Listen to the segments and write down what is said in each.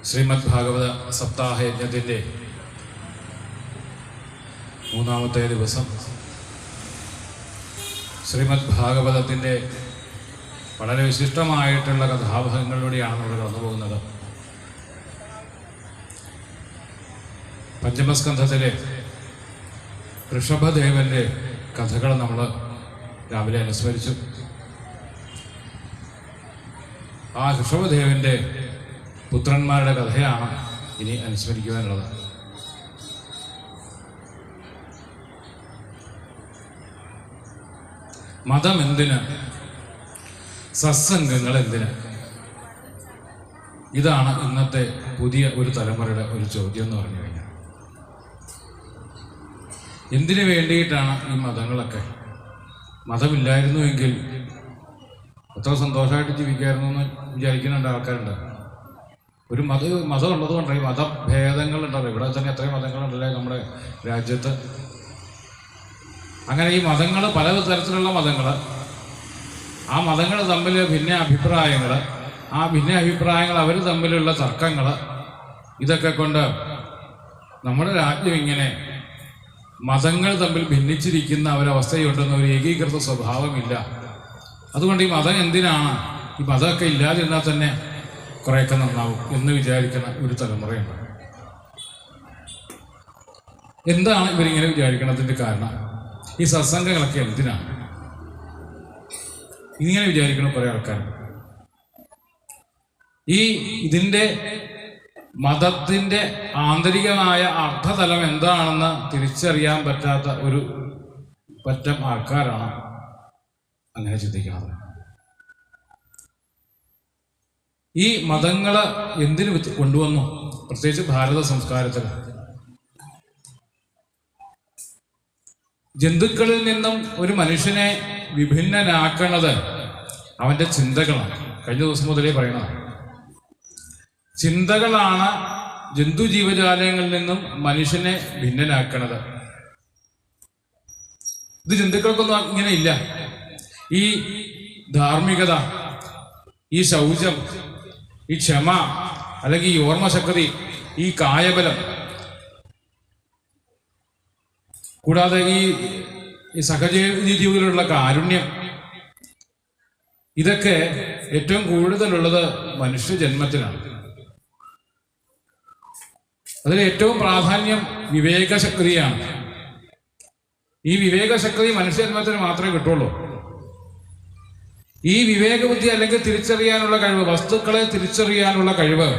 ശ്രീമദ് ഭാഗവത സപ്താഹ യജ്ഞത്തിൻ്റെ മൂന്നാമത്തെ ദിവസം ശ്രീമദ് ഭാഗവതത്തിൻ്റെ വളരെ വിശിഷ്ടമായിട്ടുള്ള കഥാഭാഗങ്ങളിലൂടെയാണ് നമ്മൾ കടന്നു പോകുന്നത്. പഞ്ചമസ്കന്ധത്തിലെ ഋഷഭദേവൻ്റെ കഥകൾ നമ്മൾ രാവിലെ അനുസ്മരിച്ചു. ആ ഋഷഭദേവൻ്റെ പുത്രന്മാരുടെ കഥയാണ് ഇനി അനുസ്മരിക്കുവാനുള്ളത്. മതം എന്തിന്? സത്സംഗങ്ങൾ എന്തിന്? ഇതാണ് ഇന്നത്തെ പുതിയ ഒരു തലമുറയുടെ ഒരു ചോദ്യം എന്ന് പറഞ്ഞു കഴിഞ്ഞാൽ. എന്തിനു വേണ്ടിയിട്ടാണ് ഈ മതങ്ങളൊക്കെ? മതമില്ലായിരുന്നുവെങ്കിൽ എത്ര സന്തോഷമായിട്ട് ജീവിക്കായിരുന്നു എന്ന് വിചാരിക്കുന്നുണ്ട് ആൾക്കാരുണ്ട്. ഒരു മതം ഉള്ളത് കൊണ്ടേ മതഭേദങ്ങളുണ്ടല്ലോ. ഇവിടെ തന്നെ എത്രയും മതങ്ങളുണ്ടല്ലേ നമ്മുടെ രാജ്യത്ത്. അങ്ങനെ ഈ മതങ്ങൾ, പല തരത്തിലുള്ള മതങ്ങൾ, ആ മതങ്ങൾ തമ്മിൽ ഭിന്ന അഭിപ്രായങ്ങൾ, ആ ഭിന്ന അഭിപ്രായങ്ങൾ അവർ തമ്മിലുള്ള തർക്കങ്ങൾ, ഇതൊക്കെ കൊണ്ട് നമ്മുടെ രാജ്യം ഇങ്ങനെ മതങ്ങൾ തമ്മിൽ ഭിന്നിച്ചിരിക്കുന്ന ഒരവസ്ഥയുണ്ടെന്ന് ഒരു ഏകീകൃത സ്വഭാവമില്ല. അതുകൊണ്ട് ഈ മതം എന്തിനാണ്? ഈ മതമൊക്കെ ഇല്ലാതിരുന്നാൽ തന്നെ കുറേയൊക്കെ നന്നാവും എന്ന് വിചാരിക്കുന്ന ഒരു തലമുറയുണ്ട്. എന്താണ് ഇവരിങ്ങനെ വിചാരിക്കണതിൻ്റെ കാരണം? ഈ സത്സംഗങ്ങളൊക്കെ എന്തിനാണ് ഇങ്ങനെ വിചാരിക്കണം കുറേ ആൾക്കാർ. ഇതിൻ്റെ മതത്തിൻ്റെ ആന്തരികമായ അർത്ഥതലം എന്താണെന്ന് തിരിച്ചറിയാൻ പറ്റാത്ത ഒരു പറ്റം ആൾക്കാരാണ് അങ്ങനെ ചിന്തിക്കുന്നത്. ഈ മതങ്ങൾ എന്തിനു കൊണ്ടുവന്നു? പ്രത്യേകിച്ച് ഭാരത സംസ്കാരത്തിൽ ജന്തുക്കളിൽ നിന്നും ഒരു മനുഷ്യനെ വിഭിന്നനാക്കുന്നത് അവൻ്റെ ചിന്തകളാണ്. കഴിഞ്ഞ ദിവസം മുതലേ പറയണതാണ്. ചിന്തകളാണ് ജന്തു ജീവജാലങ്ങളിൽ നിന്നും മനുഷ്യനെ ഭിന്നനാക്കണത്. ഇത് ജന്തുക്കൾക്കൊന്നും ഇങ്ങനെ ഇല്ല. ഈ ധാർമ്മികത, ഈ ശൗചം, ഈ ക്ഷമ, അല്ലെങ്കിൽ ഈ ഓർമ്മശക്തി, ഈ കായബലം, കൂടാതെ ഈ സഹജീവികളുള്ള കാരുണ്യം, ഇതൊക്കെ ഏറ്റവും കൂടുതലുള്ളത് മനുഷ്യജന്മത്തിലാണ്. അതിൽ ഏറ്റവും പ്രാധാന്യം വിവേകശക്തിയാണ്. ഈ വിവേകശക്തി മനുഷ്യജന്മത്തിന് മാത്രമേ കിട്ടുള്ളൂ. ഈ വിവേകബുദ്ധി അല്ലെങ്കിൽ തിരിച്ചറിയാനുള്ള കഴിവ്, വസ്തുക്കളെ തിരിച്ചറിയാനുള്ള കഴിവ്,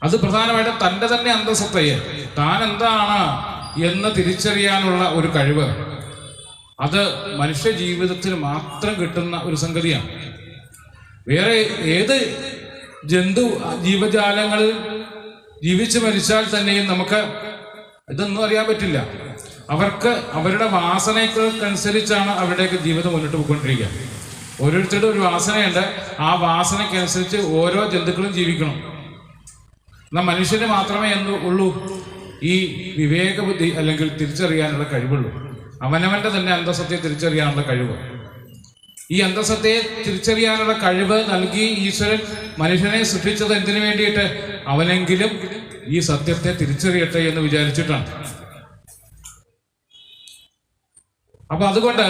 അത് പ്രധാനമായിട്ടും തൻ്റെ തന്നെ അന്തസത്തയെ, താൻ എന്താണ് എന്ന് തിരിച്ചറിയാനുള്ള ഒരു കഴിവ്, അത് മനുഷ്യ ജീവിതത്തിൽ മാത്രം കിട്ടുന്ന ഒരു സംഗതിയാണ്. വേറെ ഏത് ജന്തു ജീവജാലങ്ങളിൽ ജീവിച്ചു മരിച്ചാൽ തന്നെയും നമുക്ക് ഇതൊന്നും അറിയാൻ പറ്റില്ല. അവർക്ക് അവരുടെ വാസനയ്ക്കനുസരിച്ചാണ് അവരുടെയൊക്കെ ജീവിതം മുന്നോട്ട് പോയിക്കൊണ്ടിരിക്കുക. ഓരോരുത്തരുടെ ഒരു വാസനയുണ്ട്. ആ വാസനയ്ക്കനുസരിച്ച് ഓരോ ജന്തുക്കളും ജീവിക്കണം. എന്നാൽ മനുഷ്യന് മാത്രമേ ഉള്ളൂ ഈ വിവേകബുദ്ധി അല്ലെങ്കിൽ തിരിച്ചറിയാനുള്ള കഴിവുള്ളൂ. അവനവൻ്റെ തന്നെ അന്തസത്തയെ തിരിച്ചറിയാനുള്ള കഴിവ്. ഈ അന്തസത്തയെ തിരിച്ചറിയാനുള്ള കഴിവ് നൽകി ഈശ്വരൻ മനുഷ്യനെ സൃഷ്ടിച്ചത് എന്തിനു വേണ്ടിയിട്ട്? അവനെങ്കിലും ഈ സത്യത്തെ തിരിച്ചറിയട്ടെ എന്ന് വിചാരിച്ചിട്ടാണ്. അപ്പൊ അതുകൊണ്ട്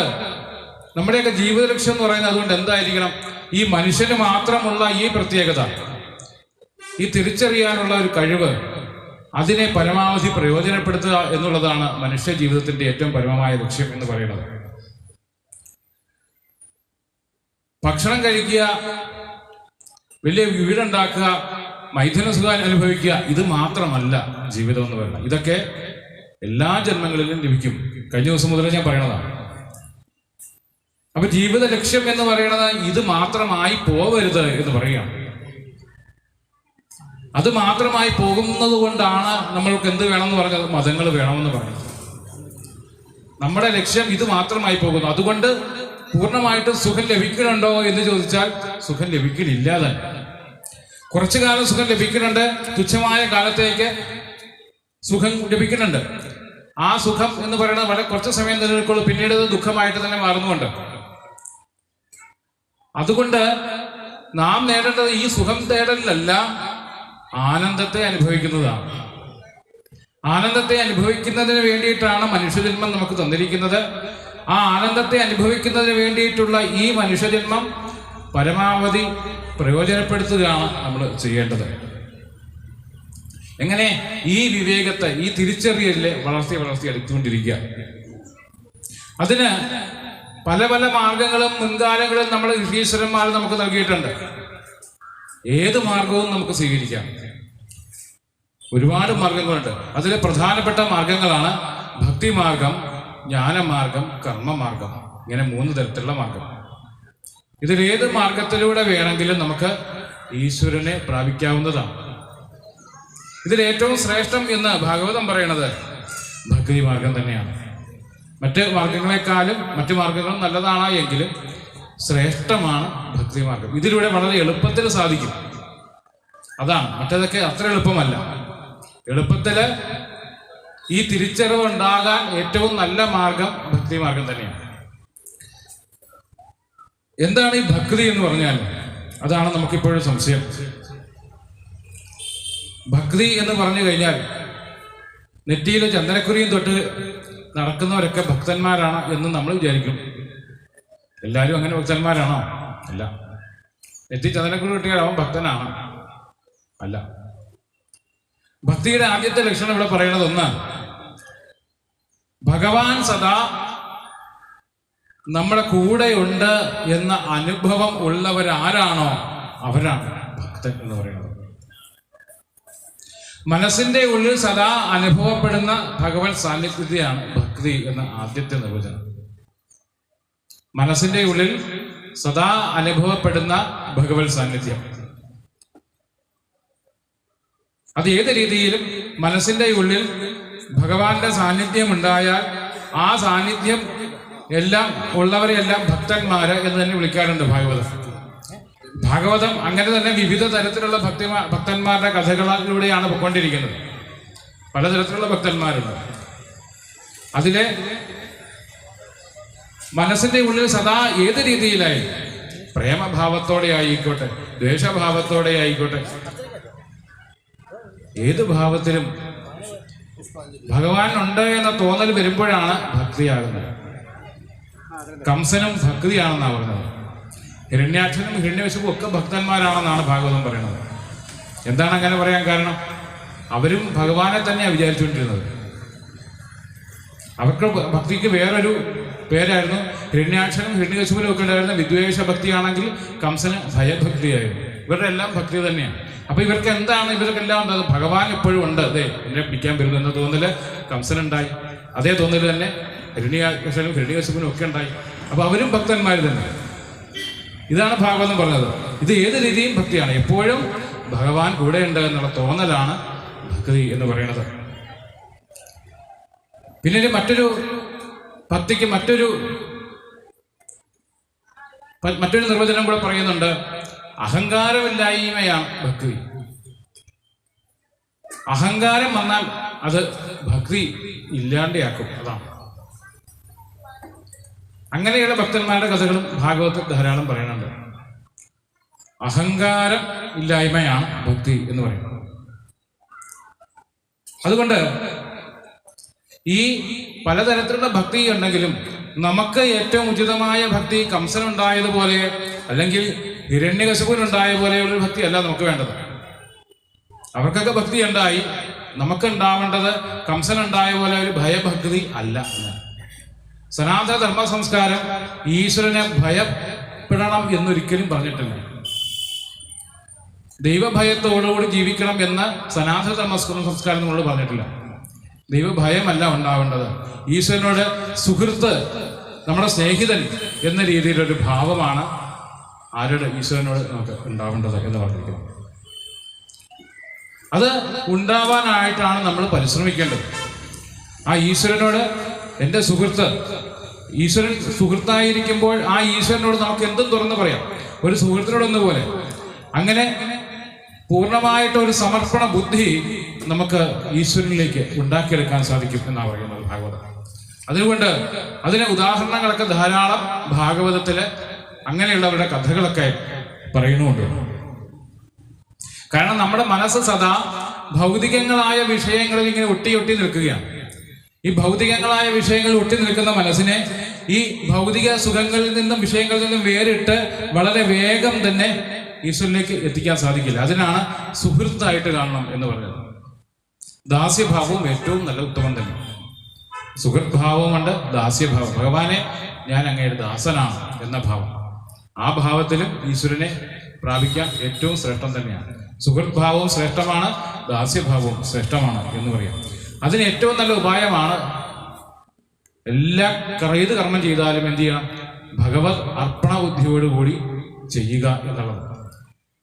നമ്മുടെയൊക്കെ ജീവിത ലക്ഷ്യം എന്ന് പറയുന്നത് അതുകൊണ്ട് എന്തായിരിക്കണം? ഈ മനുഷ്യന് മാത്രമുള്ള ഈ പ്രത്യേകത, ഈ തിരിച്ചറിയാനുള്ള ഒരു കഴിവ്, അതിനെ പരമാവധി പ്രയോജനപ്പെടുത്തുക എന്നുള്ളതാണ് മനുഷ്യ ജീവിതത്തിന്റെ ഏറ്റവും പരമമായ ലക്ഷ്യം എന്ന് പറയുന്നത്. ഭക്ഷണം കഴിക്കുക, വലിയ വീടുണ്ടാക്കുക, മൈഥുന സുഖം അനുഭവിക്കുക, ഇത് മാത്രമല്ല ജീവിതം എന്ന് പറയുന്നത്. ഇതൊക്കെ എല്ലാ ജന്മങ്ങളിലും ലഭിക്കും. കഴിഞ്ഞ ദിവസം മുതലേ ഞാൻ പറയണതാണ്. അപ്പൊ ജീവിത ലക്ഷ്യം എന്ന് പറയുന്നത് ഇത് മാത്രമായി പോവരുത് എന്ന് പറയുകയാണ്. അത് മാത്രമായി പോകുന്നത് കൊണ്ടാണ് നമ്മൾക്ക് എന്ത് വേണമെന്ന് പറഞ്ഞത്? മതങ്ങൾ വേണമെന്ന് പറഞ്ഞത്. നമ്മുടെ ലക്ഷ്യം ഇത് മാത്രമായി പോകുന്നു. അതുകൊണ്ട് പൂർണ്ണമായിട്ട് സുഖം ലഭിക്കുന്നുണ്ടോ എന്ന് ചോദിച്ചാൽ സുഖം ലഭിക്കുന്നില്ല. തന്നെ കുറച്ചു കാലം സുഖം ലഭിക്കുന്നുണ്ട്, തുച്ഛമായ കാലത്തേക്ക് സുഖം ലഭിക്കുന്നുണ്ട്. ആ സുഖം എന്ന് പറയുന്നത് വളരെ കുറച്ച് സമയം നിലനിൽക്കുള്ളൂ, പിന്നീട് അത് ദുഃഖമായിട്ട് തന്നെ മാറുന്നുണ്ട്. അതുകൊണ്ട് നാം നേടേണ്ടത് ഈ സുഖം തേടലല്ല, ആനന്ദത്തെ അനുഭവിക്കുന്നതാണ്. ആനന്ദത്തെ അനുഭവിക്കുന്നതിന് വേണ്ടിയിട്ടാണ് മനുഷ്യജന്മം നമുക്ക് തന്നിരിക്കുന്നത്. ആ ആനന്ദത്തെ അനുഭവിക്കുന്നതിന് വേണ്ടിയിട്ടുള്ള ഈ മനുഷ്യജന്മം പരമാവധി പ്രയോജനപ്പെടുത്തുകയാണ് നമ്മൾ ചെയ്യേണ്ടത്. എങ്ങനെ? ഈ വിവേകത്തെ, ഈ തിരിച്ചറിയലിനെ വളർത്തി എടുത്തുകൊണ്ടിരിക്കുക. അതിന് പല പല മാർഗങ്ങളും മുൻകാലങ്ങളിൽ നമ്മൾ ഋഷീശ്വരന്മാർ നമുക്ക് നൽകിയിട്ടുണ്ട്. ഏത് മാർഗവും നമുക്ക് സ്വീകരിക്കാം. ഒരുപാട് മാർഗങ്ങളുണ്ട്. അതിലെ പ്രധാനപ്പെട്ട മാർഗങ്ങളാണ് ഭക്തിമാർഗം, ജ്ഞാനമാർഗം, കർമ്മമാർഗം. ഇങ്ങനെ 3 തരത്തിലുള്ള മാർഗം. ഇതിലേത് മാർഗത്തിലൂടെ വേണമെങ്കിലും നമുക്ക് ഈശ്വരനെ പ്രാപിക്കാവുന്നതാണ്. ഇതിലേറ്റവും ശ്രേഷ്ഠം എന്ന് ഭാഗവതം പറയുന്നത് ഭക്തി മാർഗം തന്നെയാണ്. മറ്റ് മാർഗങ്ങളെക്കാളും മറ്റു മാർഗങ്ങളും നല്ലതാണ്, എങ്കിലും ശ്രേഷ്ഠമാണ് ഭക്തി മാർഗം. ഇതിലൂടെ വളരെ എളുപ്പത്തിൽ സാധിക്കും. അതാണ്. മറ്റേതൊക്കെ അത്ര എളുപ്പമല്ല. എളുപ്പത്തില് ഈ തിരിച്ചറിവ് ഉണ്ടാകാൻ ഏറ്റവും നല്ല മാർഗം ഭക്തി മാർഗം തന്നെയാണ്. എന്താണ് ഈ ഭക്തി എന്ന് പറഞ്ഞാൽ? അതാണ് നമുക്കിപ്പോഴും സംശയം. ഭക്തി എന്ന് പറഞ്ഞു കഴിഞ്ഞാൽ നെറ്റിയിൽ ചന്ദനക്കുരിയും തൊട്ട് നടക്കുന്നവരൊക്കെ ഭക്തന്മാരാണ് എന്ന് നമ്മൾ വിചാരിക്കും. എല്ലാവരും അങ്ങനെ ഭക്തന്മാരാണോ? അല്ല. നെറ്റി ചന്ദനക്കുരി കിട്ടിയാൽ അവൻ ഭക്തനാണ്? അല്ല. ഭക്തിയുടെ ആദ്യത്തെ ലക്ഷണം ഇവിടെ പറയുന്നത് ഒന്നാണ്, ഭഗവാൻ സദാ നമ്മുടെ കൂടെയുണ്ട് എന്ന അനുഭവം ഉള്ളവരാരാണോ അവരാണ് ഭക്തൻ എന്ന് പറയുന്നത്. മനസ്സിന്റെ ഉള്ളിൽ സദാ അനുഭവപ്പെടുന്ന ഭഗവത് സാന്നിധ്യത്തെയാണ് ഭക്തി എന്ന ആദ്യത്തെ നിർവചനം. മനസ്സിന്റെ ഉള്ളിൽ സദാ അനുഭവപ്പെടുന്ന ഭഗവത് സാന്നിധ്യം. അത് ഏത് രീതിയിലും മനസ്സിന്റെ ഉള്ളിൽ ഭഗവാന്റെ സാന്നിധ്യം ഉണ്ടായാൽ ആ സാന്നിധ്യം എല്ലാം ഉള്ളവരെയെല്ലാം ഭക്തന്മാര് എന്ന് തന്നെ വിളിക്കാറുണ്ട് ഭാഗവതം. അങ്ങനെ തന്നെ വിവിധ തരത്തിലുള്ള ഭക്തന്മാരുടെ കഥകളിലൂടെയാണ് പോയിക്കൊണ്ടിരിക്കുന്നത്. പലതരത്തിലുള്ള ഭക്തന്മാരുണ്ട്. അതിലെ മനസ്സിന്റെ ഉള്ളിൽ സദാ ഏത് രീതിയിലായി, പ്രേമഭാവത്തോടെ ആയിക്കോട്ടെ, ദ്വേഷഭാവത്തോടെ ആയിക്കോട്ടെ, ഏത് ഭാവത്തിലും ഭഗവാൻ ഉണ്ട് എന്ന തോന്നൽ വരുമ്പോഴാണ് ഭക്തിയാകുന്നത്. കംസനും ഭക്തിയാണെന്നാണ് പറയുന്നത്. ഹിരണ്യാക്ഷനും ഹിരണ്യകശിപും ഒക്കെ ഭക്തന്മാരാണെന്നാണ് ഭാഗവതം പറയുന്നത്. എന്താണ് അങ്ങനെ പറയാൻ കാരണം? അവരും ഭഗവാനെ തന്നെയാണ് വിചാരിച്ചുകൊണ്ടിരുന്നത്. അവർക്ക് ഭക്തിക്ക് വേറൊരു പേരായിരുന്നു. ഹിരണ്യാക്ഷനും ഹിരണ്യകശിപുനും ഒക്കെ ഉണ്ടായിരുന്ന വിദ്വേഷ ഭക്തിയാണെങ്കിൽ കംസന് ഭയഭക്തിയായിരുന്നു. ഇവരുടെ എല്ലാം ഭക്തി തന്നെയാണ്. അപ്പൊ ഇവർക്ക് എന്താണ്? ഇവർക്കെല്ലാം ഉണ്ടത് ഭഗവാൻ എപ്പോഴും ഉണ്ട്, അതെ എന്നെ പിടിക്കാൻ വരുന്നു എന്ന തോന്നല് കംസനുണ്ടായി. അതേ തോന്നല് തന്നെ ഹിരണ്യാക്ഷനും ഹിരണ്യകശിപുനും ഒക്കെ ഉണ്ടായി. അപ്പൊ അവരും ഭക്തന്മാർ തന്നെ. ഇതാണ് ഭാഗവതം പറഞ്ഞത്. ഇത് ഏത് രീതിയും ഭക്തിയാണ്. എപ്പോഴും ഭഗവാൻ കൂടെയുണ്ട് എന്നുള്ള തോന്നലാണ് ഭക്തി എന്ന് പറയുന്നത്. പിന്നെ മറ്റൊരു ഭക്തിക്ക് മറ്റൊരു നിർവചനം കൂടെ പറയുന്നുണ്ട്. അഹങ്കാരമില്ലായ്മയാണ് ഭക്തി. അഹങ്കാരം വന്നാൽ അത് ഭക്തി ഇല്ലാണ്ടാക്കും. അതാണ്. അങ്ങനെയുള്ള ഭക്തന്മാരുടെ കഥകളും ഭാഗവതത്തിൽ ധാരാളം പറയുന്നുണ്ട്. അഹങ്കാരം ഇല്ലായ്മയാണ് ഭക്തി എന്ന് പറയുന്നത്. അതുകൊണ്ട് ഈ പലതരത്തിലുള്ള ഭക്തി ഉണ്ടെങ്കിലും നമുക്ക് ഏറ്റവും ഉചിതമായ ഭക്തി കംസനുണ്ടായതുപോലെ അല്ലെങ്കിൽ ഹിരണ്യകശിപുനുണ്ടായ പോലെയുള്ള ഭക്തി അല്ല നമുക്ക് വേണ്ടത്. അവർക്കൊക്കെ ഭക്തി ഉണ്ടായി. നമുക്ക് ഉണ്ടാവേണ്ടത് കംസനുണ്ടായ പോലെ ഒരു ഭയഭക്തി അല്ല. സനാതന ധർമ്മ സംസ്കാരം ഈശ്വരനെ ഭയപ്പെടണം എന്നൊരിക്കലും പറഞ്ഞിട്ടില്ല. ദൈവഭയത്തോടുകൂടി ജീവിക്കണം എന്ന് സനാതന ധർമ്മ സംസ്കാരം നമ്മളോട് പറഞ്ഞിട്ടില്ല. ദൈവഭയമല്ല ഉണ്ടാവേണ്ടത്. ഈശ്വരനോട് സുഹൃത്ത്, നമ്മുടെ സ്നേഹിതൻ എന്ന രീതിയിലൊരു ഭാവമാണ് ആരുടെ ഈശ്വരനോട് നമുക്ക് ഉണ്ടാവേണ്ടത് എന്ന് പറഞ്ഞിരിക്കുന്നത്. അത് ഉണ്ടാവാനായിട്ടാണ് നമ്മൾ പരിശ്രമിക്കേണ്ടത്. ആ ഈശ്വരനോട് എൻ്റെ സുഹൃത്ത്, ഈശ്വരൻ സുഹൃത്തായിരിക്കുമ്പോൾ ആ ഈശ്വരനോട് നമുക്ക് എന്തും തുറന്നു പറയാം. ഒരു സുഹൃത്തിനോടൊന്നുപോലെ അങ്ങനെ പൂർണ്ണമായിട്ടൊരു സമർപ്പണ ബുദ്ധി നമുക്ക് ഈശ്വരനിലേക്ക് ഉണ്ടാക്കിയെടുക്കാൻ സാധിക്കും എന്നാണ് പറയുന്നത് ഭാഗവതം. അതുകൊണ്ട് അതിന് ഉദാഹരണങ്ങളൊക്കെ ധാരാളം ഭാഗവതത്തില് അങ്ങനെയുള്ളവരുടെ കഥകളൊക്കെ പറയുന്നുണ്ട്. കാരണം നമ്മുടെ മനസ്സ് സദാ ഭൗതികങ്ങളായ വിഷയങ്ങളിൽ ഇങ്ങനെ ഒട്ടി നിൽക്കുകയാണ്. ഈ ഭൗതികങ്ങളായ വിഷയങ്ങൾ ഒട്ടി നിൽക്കുന്ന മനസ്സിനെ ഈ ഭൗതിക സുഖങ്ങളിൽ നിന്നും വിഷയങ്ങളിൽ നിന്നും വേറിട്ട് വളരെ വേഗം തന്നെ ഈശ്വരനിലേക്ക് എത്തിക്കാൻ സാധിക്കില്ല. അതിനാണ് സുഹൃത്തായിട്ട് കാണണം എന്ന് പറയുന്നത്. ദാസ്യഭാവവും ഏറ്റവും നല്ല ഉത്തമം തന്നെ. സുഹൃത് ഭാവവുമുണ്ട്, ദാസ്യഭാവം. ഭഗവാനെ ഞാൻ അങ്ങയുടെ ദാസനാണ് എന്ന ഭാവം, ആ ഭാവത്തിലും ഈശ്വരനെ പ്രാപിക്കാൻ ഏറ്റവും ശ്രേഷ്ഠം തന്നെയാണ്. സുഹൃത് ഭാവവും ശ്രേഷ്ഠമാണ്, ദാസ്യഭാവവും ശ്രേഷ്ഠമാണ് എന്ന് പറയാം. അതിന് ഏറ്റവും നല്ല ഉപായമാണ് ഏത് കർമ്മം ചെയ്താലും എന്ത് ചെയ്യണം? ഭഗവത് അർപ്പണ ബുദ്ധിയോടുകൂടി ചെയ്യുക എന്നുള്ളത്.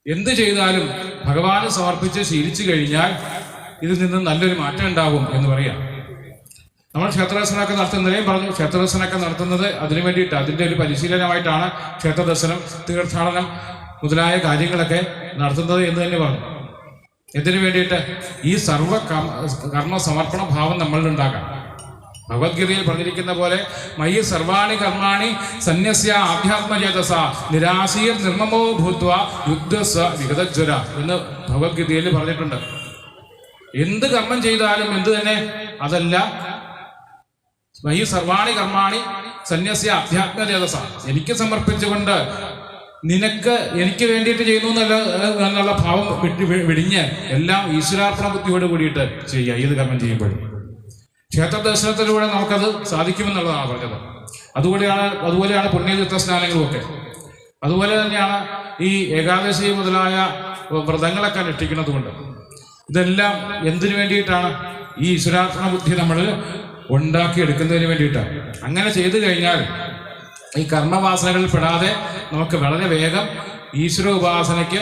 എന്ത് ചെയ്താലും ഭഗവാന് സമർപ്പിച്ച് ശീലിച്ചു കഴിഞ്ഞാൽ ഇതിൽ നിന്ന് നല്ലൊരു മാറ്റം ഉണ്ടാകും എന്ന് പറയാം. നമ്മൾ ക്ഷേത്രദർശനമൊക്കെ നടത്തുന്നതിനെയും പറഞ്ഞു. ക്ഷേത്രദർശനമൊക്കെ നടത്തുന്നത് അതിനു വേണ്ടിയിട്ട്, അതിൻ്റെ ഒരു പരിശീലനമായിട്ടാണ് ക്ഷേത്രദർശനം, തീർത്ഥാടനം മുതലായ കാര്യങ്ങളൊക്കെ നടത്തുന്നത് എന്ന് തന്നെ പറഞ്ഞു. എന്തിനു വേണ്ടിയിട്ട്? ഈ സർവ കർമ്മ സമർപ്പണ ഭാവം നമ്മളിൽ ഉണ്ടാക്കാം. ഭഗവത്ഗീതയിൽ പറഞ്ഞിരിക്കുന്ന പോലെ മയ്യ സർവാണി കർമാണി സന്യസ്യ ആധ്യാത്മചേതസ നിരാശീർ നിർമ്മമോ ഭൂത്വ യുദ്ധസ്വ വിഗതജ്വര എന്ന് ഭഗവത്ഗീതയിൽ പറഞ്ഞിട്ടുണ്ട്. എന്ത് കർമ്മം ചെയ്താലും എന്ത് തന്നെ അതല്ല, മയ്യ സർവാണി കർമാണി സന്യസ്യ ആധ്യാത്മചേതസ, എനിക്ക് സമർപ്പിച്ചുകൊണ്ട് നിനക്ക് എനിക്ക് വേണ്ടിയിട്ട് ചെയ്യുന്നു എന്നുള്ള ഭാവം വിടിഞ്ഞ് എല്ലാം ഈശ്വരാർപ്പണ ബുദ്ധിയോട് കൂടിയിട്ട് ചെയ്യുക ഏത് കർമ്മം ചെയ്യുമ്പോഴും. ക്ഷേത്ര ദർശനത്തിലൂടെ നമുക്കത് സാധിക്കുമെന്നുള്ളതാണ് പറഞ്ഞത്. അതുപോലെയാണ് പുണ്യതീർത്ഥ സ്നാനങ്ങളും ഒക്കെ. അതുപോലെ തന്നെയാണ് ഈ ഏകാദശി മുതലായ വ്രതങ്ങളൊക്കെ അനുഷ്ഠിക്കുന്നത് കൊണ്ട്. ഇതെല്ലാം എന്തിനു വേണ്ടിയിട്ടാണ്? ഈ ഈശ്വരാർപ്പണ ബുദ്ധി നമ്മൾ ഉണ്ടാക്കിയെടുക്കുന്നതിന് വേണ്ടിയിട്ടാണ്. അങ്ങനെ ചെയ്തു കഴിഞ്ഞാൽ ഈ കർമ്മവാസനകളിൽ പെടാതെ നമുക്ക് വളരെ വേഗം ഈശ്വര ഉപാസനയ്ക്ക്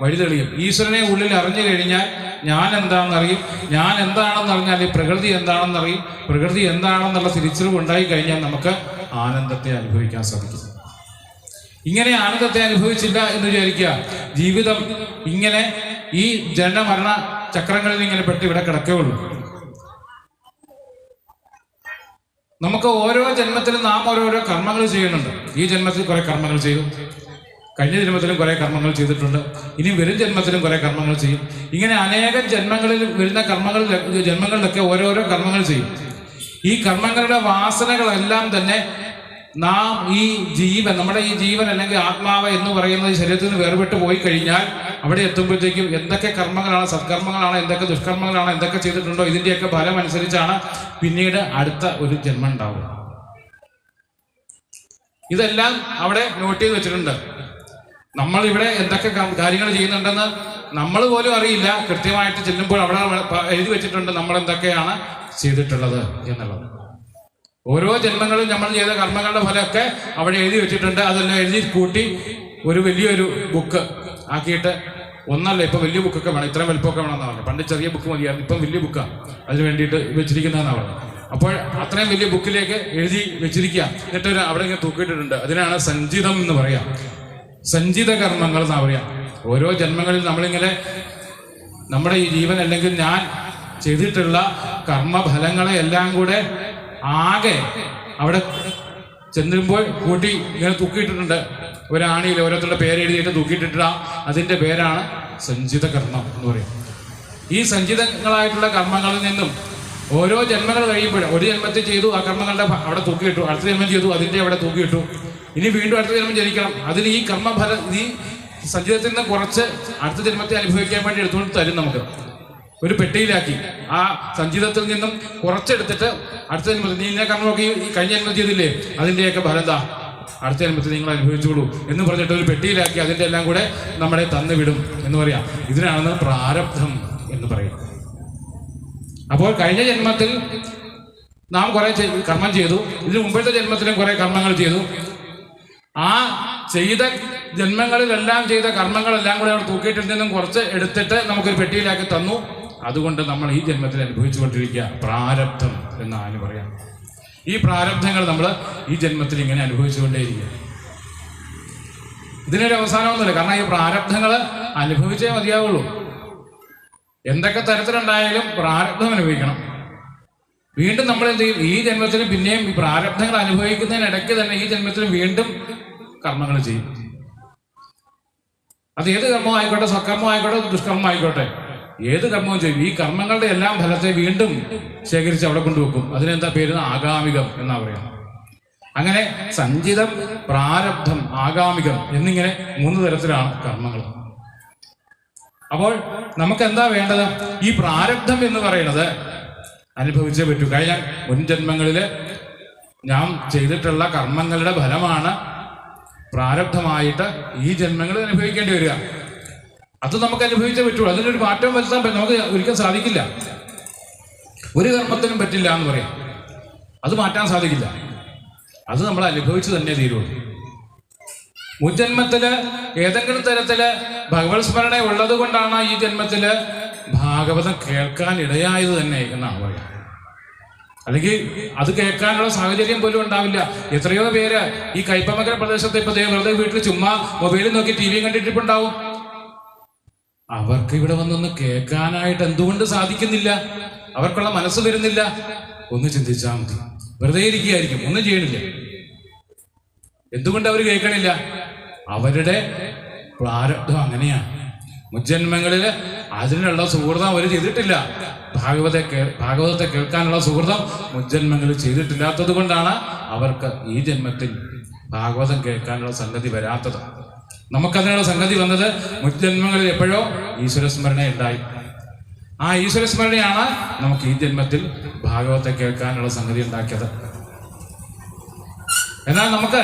വഴിതെളിയും. ഈശ്വരനെ ഉള്ളിൽ അറിഞ്ഞു കഴിഞ്ഞാൽ ഞാൻ എന്താണെന്നറിയും. ഞാൻ എന്താണെന്ന് അറിഞ്ഞാൽ ഈ പ്രകൃതി എന്താണെന്നറിയും. പ്രകൃതി എന്താണെന്നുള്ള തിരിച്ചറിവ് ഉണ്ടായി കഴിഞ്ഞാൽ നമുക്ക് ആനന്ദത്തെ അനുഭവിക്കാൻ സാധിക്കും. ഇങ്ങനെ ആനന്ദത്തെ അനുഭവിച്ചില്ല എന്ന് വിചാരിക്കുക, ജീവിതം ഇങ്ങനെ ഈ ജനമരണ ചക്രങ്ങളിൽ ഇങ്ങനെ പെട്ട് ഇവിടെ കിടക്കുകയുള്ളൂ. നമുക്ക് ഓരോ ജന്മത്തിലും നാം ഓരോരോ കർമ്മങ്ങൾ ചെയ്യുന്നുണ്ട്. ഈ ജന്മത്തിൽ കുറെ കർമ്മങ്ങൾ ചെയ്തു, കഴിഞ്ഞ ജന്മത്തിലും കുറെ കർമ്മങ്ങൾ ചെയ്തിട്ടുണ്ട്, ഇനി വരും ജന്മത്തിലും കുറെ കർമ്മങ്ങൾ ചെയ്യും. ഇങ്ങനെ അനേകം ജന്മങ്ങളിൽ വരുന്ന ജന്മങ്ങളിലൊക്കെ ഓരോരോ കർമ്മങ്ങൾ ചെയ്യും. ഈ കർമ്മങ്ങളുടെ വാസനകളെല്ലാം തന്നെ നാം ഈ ജീവൻ, നമ്മുടെ ഈ ജീവൻ അല്ലെങ്കിൽ ആത്മാവ് എന്ന് പറയുന്നത് ശരീരത്തിൽ നിന്ന് വേർപെട്ട് പോയി കഴിഞ്ഞാൽ അവിടെ എത്തുമ്പോഴത്തേക്കും എന്തൊക്കെ കർമ്മങ്ങളാണ്, സത്കർമ്മങ്ങളാണ്, എന്തൊക്കെ ദുഷ്കർമ്മങ്ങളാണ്, എന്തൊക്കെ ചെയ്തിട്ടുണ്ടോ ഇതിന്റെയൊക്കെ ഫലം അനുസരിച്ചാണ് പിന്നീട് അടുത്ത ഒരു ജന്മം ഉണ്ടാവുക. ഇതെല്ലാം അവിടെ നോട്ട് ചെയ്ത് വെച്ചിട്ടുണ്ട്. നമ്മൾ ഇവിടെ എന്തൊക്കെ കാര്യങ്ങൾ ചെയ്യുന്നുണ്ടെന്ന് നമ്മൾ പോലും അറിയില്ല. കൃത്യമായിട്ട് ചെല്ലുമ്പോൾ അവിടെ എഴുതി വെച്ചിട്ടുണ്ട് നമ്മൾ എന്തൊക്കെയാണ് ചെയ്തിട്ടുള്ളത് എന്നുള്ളത്. ഓരോ ജന്മങ്ങളും നമ്മൾ ചെയ്ത കർമ്മങ്ങളുടെ ഫലമൊക്കെ അവിടെ എഴുതി വെച്ചിട്ടുണ്ട്. അതെല്ലാം എഴുതി കൂട്ടി ഒരു വലിയൊരു ബുക്ക് ആക്കിയിട്ട്, ഒന്നല്ല ഇപ്പൊ വലിയ ബുക്കൊക്കെ വേണം, ഇത്രയും വലുപ്പമൊക്കെ വേണമെന്നാണ് പറഞ്ഞത്. പണ്ട് ചെറിയ ബുക്ക് മതിയായിരുന്നു, ഇപ്പം വലിയ ബുക്കാണ് അതിന് വേണ്ടിയിട്ട് വെച്ചിരിക്കുന്നതെന്നാണ് പറഞ്ഞത്. അപ്പോൾ അത്രയും വലിയ ബുക്കിലേക്ക് എഴുതി വെച്ചിരിക്കുക. എന്നിട്ട് അവിടെ ഇങ്ങനെ തൂക്കിയിട്ടിട്ടുണ്ട്. അതിനാണ് സഞ്ചിതം എന്ന് പറയാം, സഞ്ചിത കർമ്മങ്ങൾ എന്നാ പറയാം. ഓരോ ജന്മങ്ങളിൽ നമ്മളിങ്ങനെ നമ്മുടെ ഈ ജീവൻ അല്ലെങ്കിൽ ഞാൻ ചെയ്തിട്ടുള്ള കർമ്മഫലങ്ങളെ എല്ലാം കൂടെ ആകെ അവിടെ ചെല്ലുമ്പോൾ കൂട്ടി ഇങ്ങനെ തൂക്കിയിട്ടിട്ടുണ്ട്. ഒരാണിയിൽ ഓരോരുത്തരുടെ പേര് എഴുതിയിട്ട് തൂക്കിയിട്ടിട്ട അതിൻ്റെ പേരാണ് സഞ്ചിത കർമ്മം എന്ന് പറയും. ഈ സഞ്ചിതങ്ങളായിട്ടുള്ള കർമ്മങ്ങളിൽ നിന്നും ഓരോ ജന്മങ്ങൾ കഴിയുമ്പോഴും, ഒരു ജന്മത്തിൽ ചെയ്തു ആ കർമ്മങ്ങളുടെ അവിടെ തൂക്കിയിട്ടു, അടുത്ത ജന്മം ചെയ്തു അതിൻ്റെ അവിടെ തൂക്കിയിട്ടു, ഇനി വീണ്ടും അടുത്ത ജന്മം ജനിക്കണം. അതിന് ഈ കർമ്മഫലം ഈ സഞ്ചിതത്തിൽ നിന്ന് കുറച്ച് അടുത്ത ജന്മത്തെ അനുഭവിക്കാൻ വേണ്ടി എടുത്തുകൊണ്ട് തരും. നമുക്ക് ഒരു പെട്ടിയിലാക്കി ആ സഞ്ചിതത്തിൽ നിന്നും കുറച്ചെടുത്തിട്ട് അടുത്ത ജന്മത്തിൽ നീ ഇന്ന കർമ്മമൊക്കെ ഈ കഴിഞ്ഞ ജന്മം ചെയ്തില്ലേ അതിൻ്റെയൊക്കെ ഫലം എന്താ അടുത്ത ജന്മത്തിൽ നിങ്ങൾ അനുഭവിച്ചോളൂ എന്ന് പറഞ്ഞിട്ട് ഒരു പെട്ടിയിലാക്കി അതിൻ്റെ എല്ലാം കൂടെ നമ്മളെ തന്നു വിടും എന്ന് പറയാം. ഇതിനാണ് പ്രാരബ്ധം എന്ന് പറയും. അപ്പോൾ കഴിഞ്ഞ ജന്മത്തിൽ നാം കുറെ കർമ്മം ചെയ്തു, ഇതിന് മുമ്പത്തെ ജന്മത്തിലും കുറെ കർമ്മങ്ങൾ ചെയ്തു. ആ ചെയ്ത ജന്മങ്ങളിലെല്ലാം ചെയ്ത കർമ്മങ്ങളെല്ലാം കൂടെ അവിടെ തൂക്കിയിട്ടിൽ നിന്നും കുറച്ച് എടുത്തിട്ട് നമുക്കൊരു പെട്ടിയിലാക്കി തന്നു. അതുകൊണ്ട് നമ്മൾ ഈ ജന്മത്തിൽ അനുഭവിച്ചുകൊണ്ടിരിക്കുക പ്രാരബ്ധം എന്നാണ് പറയാം. ഈ പ്രാരബ്ധങ്ങൾ നമ്മൾ ഈ ജന്മത്തിൽ ഇങ്ങനെ അനുഭവിച്ചുകൊണ്ടേയിരിക്കുക. ഇതിനൊരു അവസാനമൊന്നുമില്ല. കാരണം ഈ പ്രാരബ്ധങ്ങൾ അനുഭവിച്ചേ മതിയാവുള്ളൂ. എന്തൊക്കെ തരത്തിലുണ്ടായാലും പ്രാരബ്ധം അനുഭവിക്കണം. വീണ്ടും നമ്മൾ എന്ത് ചെയ്യും? ഈ ജന്മത്തിൽ പിന്നെയും ഈ പ്രാരബ്ധങ്ങൾ അനുഭവിക്കുന്നതിനിടയ്ക്ക് തന്നെ ഈ ജന്മത്തിൽ വീണ്ടും കർമ്മങ്ങൾ ചെയ്യും. അത് ഏത് കർമ്മം ആയിക്കോട്ടെ, സത്കർമ്മം ആയിക്കോട്ടെ, ദുഷ്കർമ്മം ആയിക്കോട്ടെ, ഏത് കർമ്മവും ചെയ്യും ഈ കർമ്മങ്ങളുടെ എല്ലാം ഫലത്തെ വീണ്ടും ശേഖരിച്ച് അവിടെ കൊണ്ടുവെക്കും. അതിനെന്താ പേര്? ആഗാമികം എന്നാ പറയാം. അങ്ങനെ സഞ്ചിതം, പ്രാരബ്ധം, ആഗാമികം എന്നിങ്ങനെ 3 തരത്തിലാണ് കർമ്മങ്ങൾ. അപ്പോൾ നമുക്ക് എന്താ വേണ്ടത്? ഈ പ്രാരബ്ധം എന്ന് പറയുന്നത് അനുഭവിച്ചേ പറ്റൂ. കഴിഞ്ഞ മുൻജന്മങ്ങളില് ഞാൻ ചെയ്തിട്ടുള്ള കർമ്മങ്ങളുടെ ഫലമാണ് പ്രാരബ്ധമായിട്ട് ഈ ജന്മങ്ങളിൽ അനുഭവിക്കേണ്ടി വരിക. അത് നമുക്ക് അനുഭവിച്ചേ പറ്റുള്ളൂ. അതിനൊരു മാറ്റം വരുത്താൻ നമുക്ക് ഒരിക്കലും സാധിക്കില്ല. ഒരു കർമ്മത്തിനും പറ്റില്ല എന്ന് പറയാം. അത് മാറ്റാൻ സാധിക്കില്ല. അത് നമ്മൾ അനുഭവിച്ചു തന്നെ തീരുള്ളൂ. മുൻജന്മത്തില് ഏതെങ്കിലും തരത്തില് ഭഗവത് സ്മരണ ഉള്ളത് കൊണ്ടാണ് ഈ ജന്മത്തില് ഭാഗവതം കേൾക്കാൻ ഇടയായത് തന്നെ എന്നാണ് പറയുക. അല്ലെങ്കിൽ അത് കേൾക്കാനുള്ള സാഹചര്യം പോലും ഉണ്ടാവില്ല. എത്രയോ പേര് ഈ കയ്പമംഗല പ്രദേശത്തെ ഇപ്പൊ വെറുതെ വീട്ടിൽ ചുമ്മാ മൊബൈലിൽ നോക്കി TV കണ്ടിട്ടിപ്പുണ്ടാവും. അവർക്ക് ഇവിടെ വന്നൊന്ന് കേൾക്കാനായിട്ട് എന്തുകൊണ്ട് സാധിക്കുന്നില്ല? അവർക്കുള്ള മനസ്സ് വരുന്നില്ല. ഒന്ന് ചിന്തിച്ചാൽ മതി. വെറുതെ ഇരിക്കുകയായിരിക്കും, ഒന്നും ചെയ്യണില്ല. എന്തുകൊണ്ട് അവർ കേൾക്കണില്ല? അവരുടെ പ്രാരബ്ധം അങ്ങനെയാണ്. മുജ്ജന്മങ്ങളില് അതിനുള്ള സുഹൃതം അവർ ചെയ്തിട്ടില്ല. ഭാഗവതത്തെ കേൾക്കാനുള്ള സുഹൃതം മുജ്ജന്മങ്ങളിൽ ചെയ്തിട്ടില്ലാത്തത് കൊണ്ടാണ് അവർക്ക് ഈ ജന്മത്തിൽ ഭാഗവതം കേൾക്കാനുള്ള സംഗതി വരാത്തത്. നമുക്കതിനുള്ള സംഗതി വന്നത് മുജ്ജന്മങ്ങളിൽ എപ്പോഴോ ഈശ്വരസ്മരണ ഉണ്ടായി. ആ ഈശ്വരസ്മരണയാണ് നമുക്ക് ഈ ജന്മത്തിൽ ഭാഗവതത്തെ കേൾക്കാനുള്ള സംഗതി ഉണ്ടാക്കിയത്. എന്നാൽ നമുക്ക്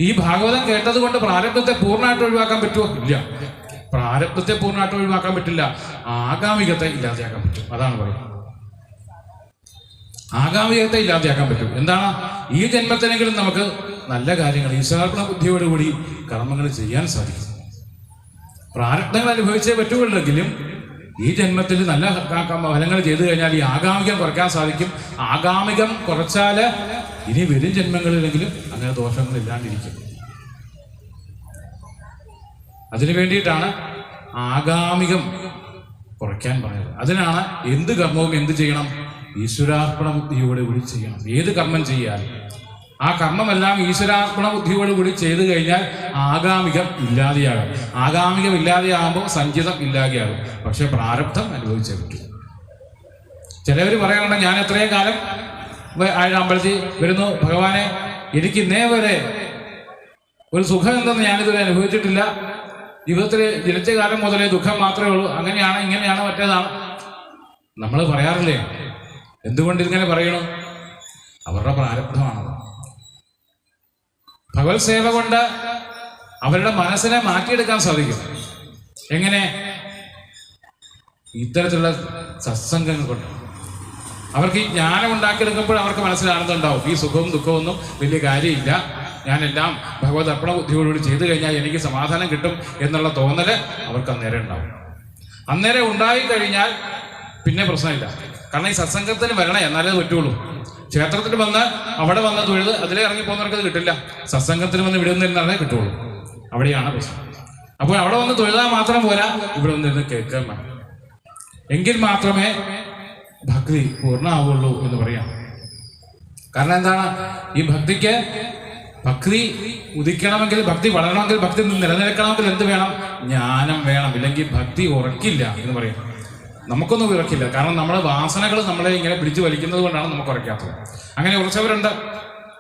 ഈ ഭാഗവതം കേട്ടത് കൊണ്ട് പ്രാരബ്ധത്തെ പൂർണ്ണമായിട്ട് ഒഴിവാക്കാൻ പറ്റുമോ? ഇല്ല. പ്രാരബ്ധത്തെ പൂർണ്ണമായിട്ട് ഒഴിവാക്കാൻ പറ്റില്ല. ആഗാമികത്തെ ഇല്ലാതെയാക്കാൻ പറ്റും. അതാണ് പറയുന്നത്. ആഗാമികത്തെ ഇല്ലാതെയാക്കാൻ പറ്റും. എന്താണ്? ഈ ജന്മത്തിനെങ്കിലും നമുക്ക് നല്ല കാര്യങ്ങൾ ഈശ്വരാർപ്പണ ബുദ്ധിയോടുകൂടി കർമ്മങ്ങൾ ചെയ്യാൻ സാധിക്കും. പ്രാരബ്ധങ്ങൾ അനുഭവിച്ചേ പറ്റുള്ളെങ്കിലും ഈ ജന്മത്തിൽ നല്ല ഫലങ്ങൾ ചെയ്തു കഴിഞ്ഞാൽ ഈ ആഗാമികം കുറയ്ക്കാൻ സാധിക്കും. ആഗാമികം കുറച്ചാല് ഇനി വരും ജന്മങ്ങളിലെങ്കിലും അങ്ങനെ ദോഷങ്ങൾ ഇല്ലാണ്ടിരിക്കും. അതിനു വേണ്ടിയിട്ടാണ് ആഗാമികം കുറയ്ക്കാൻ പറയുന്നത്. അതിനാണ് എന്ത് കർമ്മവും എന്ത് ചെയ്യണം? ഈശ്വരാർപ്പണ ബുദ്ധിയോടുകൂടി ചെയ്യണം. ഏത് കർമ്മം ചെയ്യാൻ ആ കർമ്മമെല്ലാം ഈശ്വരാർപ്പണ ബുദ്ധിയോടുകൂടി ചെയ്തു കഴിഞ്ഞാൽ ആഗാമികം ഇല്ലാതെയാകും. ആഗാമികം ഇല്ലാതെയാകുമ്പോൾ സഞ്ചിതം ഇല്ലാതെയാകും. പക്ഷെ പ്രാരബ്ധം അനുഭവിച്ചേ പറ്റൂ. ചിലവർ പറയാറുണ്ട്, ഞാൻ എത്രയും കാലം അമ്പലത്തിൽ വരുന്നു, ഭഗവാനെ എനിക്ക് ഇന്നേ വരെ ഒരു സുഖം എന്തെന്ന് ഞാനിതുവരെ അനുഭവിച്ചിട്ടില്ല. ജീവിതത്തിൽ ജനിച്ച കാലം മുതലേ ദുഃഖം മാത്രമേ ഉള്ളൂ. അങ്ങനെയാണ്, ഇങ്ങനെയാണ്, മറ്റേതാണ് നമ്മൾ പറയാറില്ലേ? എന്തുകൊണ്ട് ഇങ്ങനെ പറയണു? അവരുടെ പ്രാരബ്ധമാണത്. ഭഗവത് സേവ കൊണ്ട് അവരുടെ മനസ്സിനെ മാറ്റിയെടുക്കാൻ സാധിക്കും. എങ്ങനെ? ഇത്തരത്തിലുള്ള സത്സംഗങ്ങൾ കൊണ്ട് അവർക്ക് ഈ ജ്ഞാനം ഉണ്ടാക്കിയെടുക്കുമ്പോൾ അവർക്ക് മനസ്സിൽ ആനന്ദം ഉണ്ടാവും. ഈ സുഖവും ദുഃഖവും ഒന്നും വലിയ കാര്യമില്ല, ഞാനെല്ലാം ഭഗവത് അർപ്പണ ബുദ്ധിയോടുകൂടി ചെയ്തു കഴിഞ്ഞാൽ എനിക്ക് സമാധാനം കിട്ടും എന്നുള്ള തോന്നല് അവർക്ക് അന്നേരം ഉണ്ടാവും. അന്നേരം ഉണ്ടായിക്കഴിഞ്ഞാൽ പിന്നെ പ്രശ്നമില്ല. കാരണം ഈ സത്സംഗത്തിന് വരണേ, എന്നാലേ പറ്റുള്ളൂ. ക്ഷേത്രത്തിൽ വന്ന് അവിടെ വന്ന് തൊഴുത് അതിലേ ഇറങ്ങി പോകുന്നവർക്ക് അത് കിട്ടില്ല. സത്സംഗത്തിന് വന്ന് ഇവിടെ നിന്നിരുന്നാലേ കിട്ടുള്ളൂ. അവിടെയാണ് പ്രശ്നം. അപ്പോൾ അവിടെ വന്ന് തൊഴുതാൽ മാത്രം പോരാ, ഇവിടെ വന്നിരുന്ന് കേൾക്കാൻ വേണം. എങ്കിൽ മാത്രമേ ഭക്തി പൂർണ്ണമാവുള്ളൂ എന്ന് പറയാം. കാരണം എന്താണ്? ഈ ഭക്തി ഉദിക്കണമെങ്കിൽ, ഭക്തി വളരണമെങ്കിൽ, ഭക്തി നിലനിൽക്കണമെങ്കിൽ എന്ത് വേണം? ജ്ഞാനം വേണം. ഇല്ലെങ്കിൽ ഭക്തി ഉറക്കില്ല എന്ന് പറയാം. നമുക്കൊന്നും ഉറക്കില്ല. കാരണം നമ്മുടെ വാസനകൾ നമ്മളെ ഇങ്ങനെ പിടിച്ചു വലിക്കുന്നത് കൊണ്ടാണ് നമുക്ക് ഉറക്കാത്തത്. അങ്ങനെ ഉറച്ചവരുണ്ട്.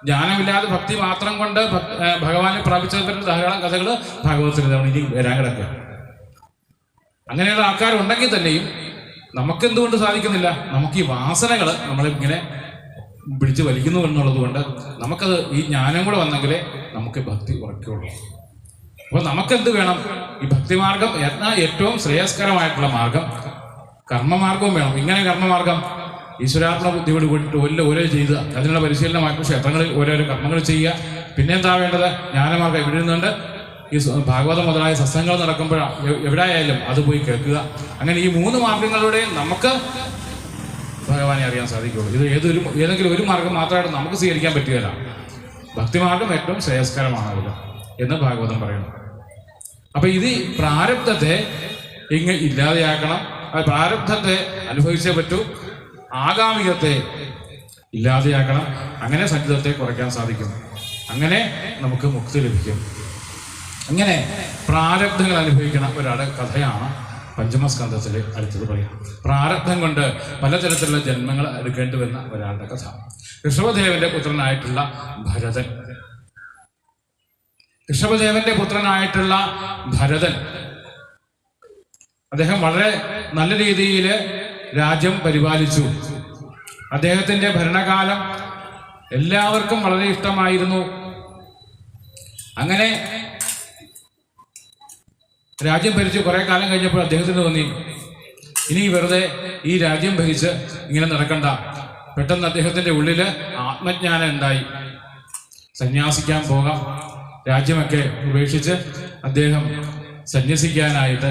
ജ്ഞാനമില്ലാതെ ഭക്തി മാത്രം കൊണ്ട് ഭഗവാനെ പ്രാപിച്ചവരുടെ ധാരാളം കഥകൾ ഭാഗവതത്തിൽ ഇനി വരാൻ കിടക്കുക. അങ്ങനെയുള്ള ആൾക്കാരുണ്ടെങ്കിൽ തന്നെയും നമുക്കെന്തുകൊണ്ട് സാധിക്കുന്നില്ല? നമുക്ക് ഈ വാസനകൾ നമ്മളെ ഇങ്ങനെ പിടിച്ചു വലിക്കുന്നു എന്നുള്ളത് കൊണ്ട് നമുക്കത് ഈ ജ്ഞാനം കൂടെ വന്നെങ്കിലേ നമുക്ക് ഭക്തി ഉറക്കുള്ളൂ. അപ്പോൾ നമുക്കെന്ത് വേണം? ഈ ഭക്തിമാർഗം ഏറ്റവും ശ്രേയസ്കരമായിട്ടുള്ള മാർഗം കർമ്മമാർഗവും വേണം. ഇങ്ങനെ കർമ്മമാർഗം ഈശ്വരാർപ്പണ ബുദ്ധിയോട് കൂടിയിട്ട് ഓരോ ചെയ്ത് അതിനുള്ള പരിശീലനമായിട്ട് ക്ഷേത്രങ്ങളിൽ ഓരോരോ കർമ്മങ്ങൾ ചെയ്യുക. പിന്നെ എന്താ വേണ്ടത്? ജ്ഞാനമാർഗം ഇവിടെ നിന്നുകൊണ്ട് ഈ ഭാഗവതം മുതലായ സത്സംഗങ്ങൾ നടക്കുമ്പോൾ എവിടെയായാലും അത് പോയി കേൾക്കുക. അങ്ങനെ ഈ 3 മാർഗങ്ങളിലൂടെ നമുക്ക് ഭഗവാനെ അറിയാൻ സാധിക്കുള്ളൂ. ഇത് ഏതെങ്കിലും ഒരു മാർഗം മാത്രമായിട്ട് നമുക്ക് സ്വീകരിക്കാൻ പറ്റുകയില്ല. ഭക്തിമാർഗം ഏറ്റവും ശ്രേയസ്കരമാണല്ലോ എന്ന് ഭാഗവതം പറയുന്നു. അപ്പൊ ഇത് പ്രാരബ്ധത്തെ ഇല്ലാതെയാക്കണം. പ്രാരബ്ധത്തെ അനുഭവിച്ചേ പറ്റൂ. ആഗാമികത്തെ ഇല്ലാതെയാക്കണം. അങ്ങനെ സഞ്ചിതത്തെ കുറയ്ക്കാൻ സാധിക്കും. അങ്ങനെ നമുക്ക് മുക്തി ലഭിക്കും. അങ്ങനെ പ്രാരബ്ധങ്ങൾ അനുഭവിക്കുന്ന ഒരാളുടെ കഥയാണ് പഞ്ചമസ്കന്ധത്തിൽ അടുത്തത് പറയാം. പ്രാരബ്ധം കൊണ്ട് പലതരത്തിലുള്ള ജന്മങ്ങൾ എടുക്കേണ്ടി വന്ന ഒരാളുടെ കഥ. ഋഷഭദേവന്റെ പുത്രനായിട്ടുള്ള ഭരതൻ. ഋഷഭദേവന്റെ പുത്രനായിട്ടുള്ള ഭരതൻ അദ്ദേഹം വളരെ നല്ല രീതിയിൽ രാജ്യം പരിപാലിച്ചു. അദ്ദേഹത്തിന്റെ ഭരണകാലം എല്ലാവർക്കും വളരെ ഇഷ്ടമായിരുന്നു. അങ്ങനെ രാജ്യം ഭരിച്ച് കുറെ കാലം കഴിഞ്ഞപ്പോൾ അദ്ദേഹത്തിന് തോന്നി ഇനി വെറുതെ ഈ രാജ്യം ഭരിച്ച് ഇങ്ങനെ നടക്കണ്ട. പെട്ടെന്ന് അദ്ദേഹത്തിന്റെ ഉള്ളില് ആത്മജ്ഞാനം ഉണ്ടായി. സന്യാസിക്കാൻ പോകാം. രാജ്യമൊക്കെ ഉപേക്ഷിച്ച് അദ്ദേഹം സന്യസിക്കാനായിട്ട്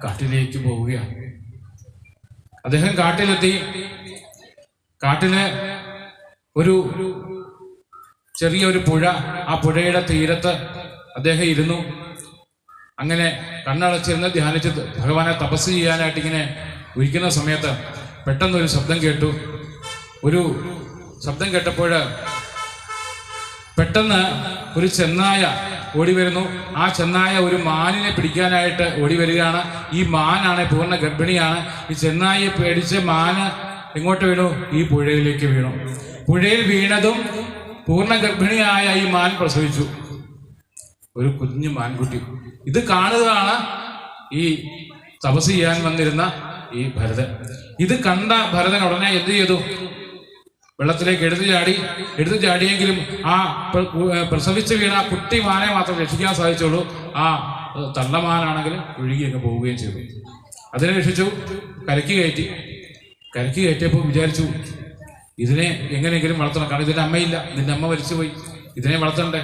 കാട്ടിലേക്ക് പോവുകയാണ്. അദ്ദേഹം കാട്ടിലെത്തി. കാട്ടില് ഒരു ചെറിയൊരു പുഴ, ആ പുഴയുടെ തീരത്ത് അദ്ദേഹം ഇരുന്നു. അങ്ങനെ കണ്ണടച്ചിരുന്ന് ധ്യാനിച്ച് ഭഗവാനെ തപസ് ചെയ്യാനായിട്ട് ഇങ്ങനെ ഇരിക്കുന്ന സമയത്ത് പെട്ടെന്നൊരു ശബ്ദം കേട്ടു. ഒരു ശബ്ദം കേട്ടപ്പോൾ പെട്ടെന്ന് ഒരു ചെന്നായ ഓടി വരുന്നു. ആ ചെന്നായ ഒരു മാനിനെ പിടിക്കാനായിട്ട് ഓടി വരികയാണ്. ഈ മാനാണ് പൂർണ്ണ ഗർഭിണിയാണ്. ഈ ചെന്നായെ പേടിച്ച് മാന് എങ്ങോട്ട് വീണു? ഈ പുഴയിലേക്ക് വീണു. പുഴയിൽ വീണതും പൂർണ്ണ ഗർഭിണിയായ ഈ മാൻ പ്രസവിച്ചു ഒരു കുഞ്ഞു മാൻകുട്ടി. ഇത് കാണുകയാണ് ഈ തപസ് ചെയ്യാൻ വന്നിരുന്ന ഈ ഭരതൻ. ഇത് കണ്ട ഭരതൻ ഉടനെ എന്ത് ചെയ്തു? വെള്ളത്തിലേക്ക് എടുത്തു ചാടിയെങ്കിലും ആ പ്രസവിച്ച് വീണ ആ കുട്ടി മാനെ മാത്രം രക്ഷിക്കാൻ സാധിച്ചുള്ളൂ. ആ തള്ളമാനാണെങ്കിൽ ഒഴുകി അങ്ങ് പോവുകയും ചെയ്തു. അതിനെ രക്ഷിച്ചു, കരയ്ക്ക് കയറ്റിയപ്പോൾ വിചാരിച്ചു ഇതിനെ എങ്ങനെയെങ്കിലും വളർത്തണം. കാരണം ഇതിന്റെ അമ്മയില്ല, ഇതിന്റെ അമ്മ മരിച്ചുപോയി, ഇതിനെ വളർത്തണ്ടേ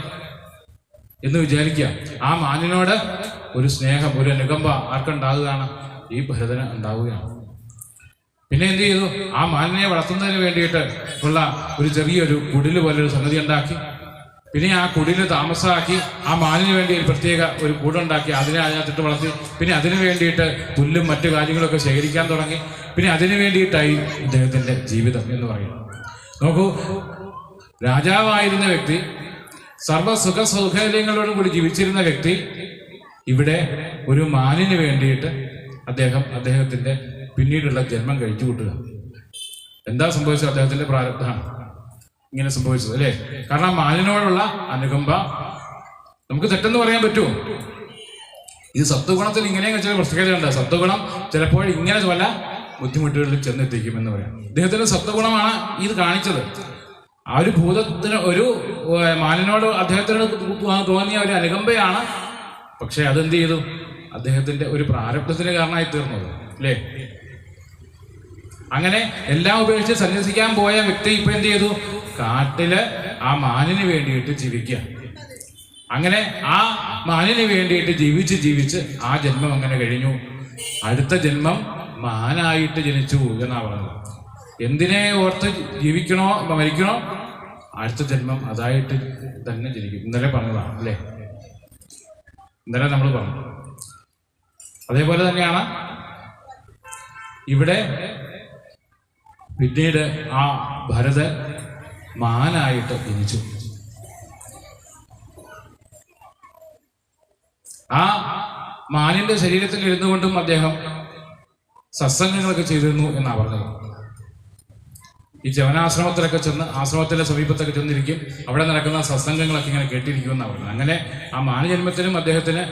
എന്ന് വിചാരിക്കുക. ആ മാനിനോട് ഒരു സ്നേഹം, ഒരു അനുകമ്പ ആർക്കുണ്ടാകുകയാണ്? ഈ ഭരതന് ഉണ്ടാവുകയാണ്. പിന്നെ എന്ത് ചെയ്തു? ആ മാനിനെ വളർത്തുന്നതിന് വേണ്ടിയിട്ട് ഉള്ള ഒരു ചെറിയൊരു കുടില് പോലൊരു സംഗതി ഉണ്ടാക്കി. പിന്നെ ആ കുടില് താമസമാക്കി. ആ മാനിന് വേണ്ടി ഒരു പ്രത്യേക ഒരു കൂടുണ്ടാക്കി അതിനെ അതിനകത്തിട്ട് വളർത്തി. പിന്നെ അതിനു വേണ്ടിയിട്ട് പുല്ലും മറ്റു കാര്യങ്ങളൊക്കെ ശേഖരിക്കാൻ തുടങ്ങി. പിന്നെ അതിനു വേണ്ടിയിട്ടായി ഇദ്ദേഹത്തിന്റെ ജീവിതം എന്ന് പറയുന്നത്. നോക്കൂ, രാജാവായിരുന്ന വ്യക്തി, സർവ്വസുഖ സൗകര്യങ്ങളോടും കൂടി ജീവിച്ചിരുന്ന വ്യക്തി ഇവിടെ ഒരു മാനിന് വേണ്ടിയിട്ട് അദ്ദേഹത്തിന്റെ പിന്നീടുള്ള ജന്മം കഴിച്ചു കൂട്ടുക. എന്താ സംഭവിച്ചത്? അദ്ദേഹത്തിന്റെ പ്രാരബ്ധമാണ് ഇങ്ങനെ സംഭവിച്ചത്, അല്ലേ? കാരണം മാനിനോടുള്ള അനുകമ്പ നമുക്ക് തെറ്റെന്ന് പറയാൻ പറ്റുമോ? ഇത് സത്വഗുണത്തിൽ ഇങ്ങനെ ചില പ്രത്യേകതയുണ്ട്. സത്വഗുണം ചിലപ്പോൾ ഇങ്ങനെ പല ബുദ്ധിമുട്ടുകളിൽ ചെന്നെത്തിക്കുമെന്ന് പറയാം. അദ്ദേഹത്തിന്റെ സത്വഗുണമാണ് ഇത് കാണിച്ചത്. ആ ഒരു ഭൂതത്തിന്, ഒരു മാനിനോട് അദ്ദേഹത്തിന് തോന്നിയ ഒരു അനുകമ്പയാണ്. പക്ഷെ അതെന്ത് ചെയ്തു? അദ്ദേഹത്തിന്റെ ഒരു പ്രാരബ്ധത്തിന് കാരണമായി തീർന്നത്, അല്ലേ? അങ്ങനെ എല്ലാം ഉപേക്ഷിച്ച് സന്യസിക്കാൻ പോയ വ്യക്തി ഇപ്പൊ എന്ത് ചെയ്തു? കാട്ടില് ആ മാനിന് വേണ്ടിയിട്ട് ജീവിക്കുക. അങ്ങനെ ആ മാനിന് വേണ്ടിയിട്ട് ജീവിച്ച് ആ ജന്മം അങ്ങനെ കഴിഞ്ഞു. അടുത്ത ജന്മം മാനായിട്ട് ജനിച്ചു എന്നാ പറഞ്ഞത്. എന്തിനെ ഓർത്ത് ജീവിക്കണോ മരിക്കണോ? അടുത്ത ജന്മം അതായിട്ട് തന്നെ ജനിക്കും. ഇന്നലെ പറഞ്ഞതാണ്, അല്ലേ? ഇന്നലെ നമ്മൾ പറഞ്ഞു. അതേപോലെ തന്നെയാണ് ഇവിടെ പിന്നീട് ആ ഭരതൻ മാനായിട്ട് ജനിച്ചു. ആ മാനിന്റെ ശരീരത്തിൽ ഇരുന്നു കൊണ്ടും അദ്ദേഹം സത്സംഗങ്ങളൊക്കെ ചെയ്തിരുന്നു എന്നാണ് പറഞ്ഞത്. ഈ ജവനാശ്രമത്തിലൊക്കെ ചെന്ന്, ആശ്രമത്തിലെ സമീപത്തൊക്കെ ചെന്നിരിക്കും, അവിടെ നടക്കുന്ന സത്സംഗങ്ങളൊക്കെ ഇങ്ങനെ കേട്ടിരിക്കുമെന്നാണ് പറയുന്നത്. അങ്ങനെ ആ മാനജന്മത്തിനും അദ്ദേഹത്തിന്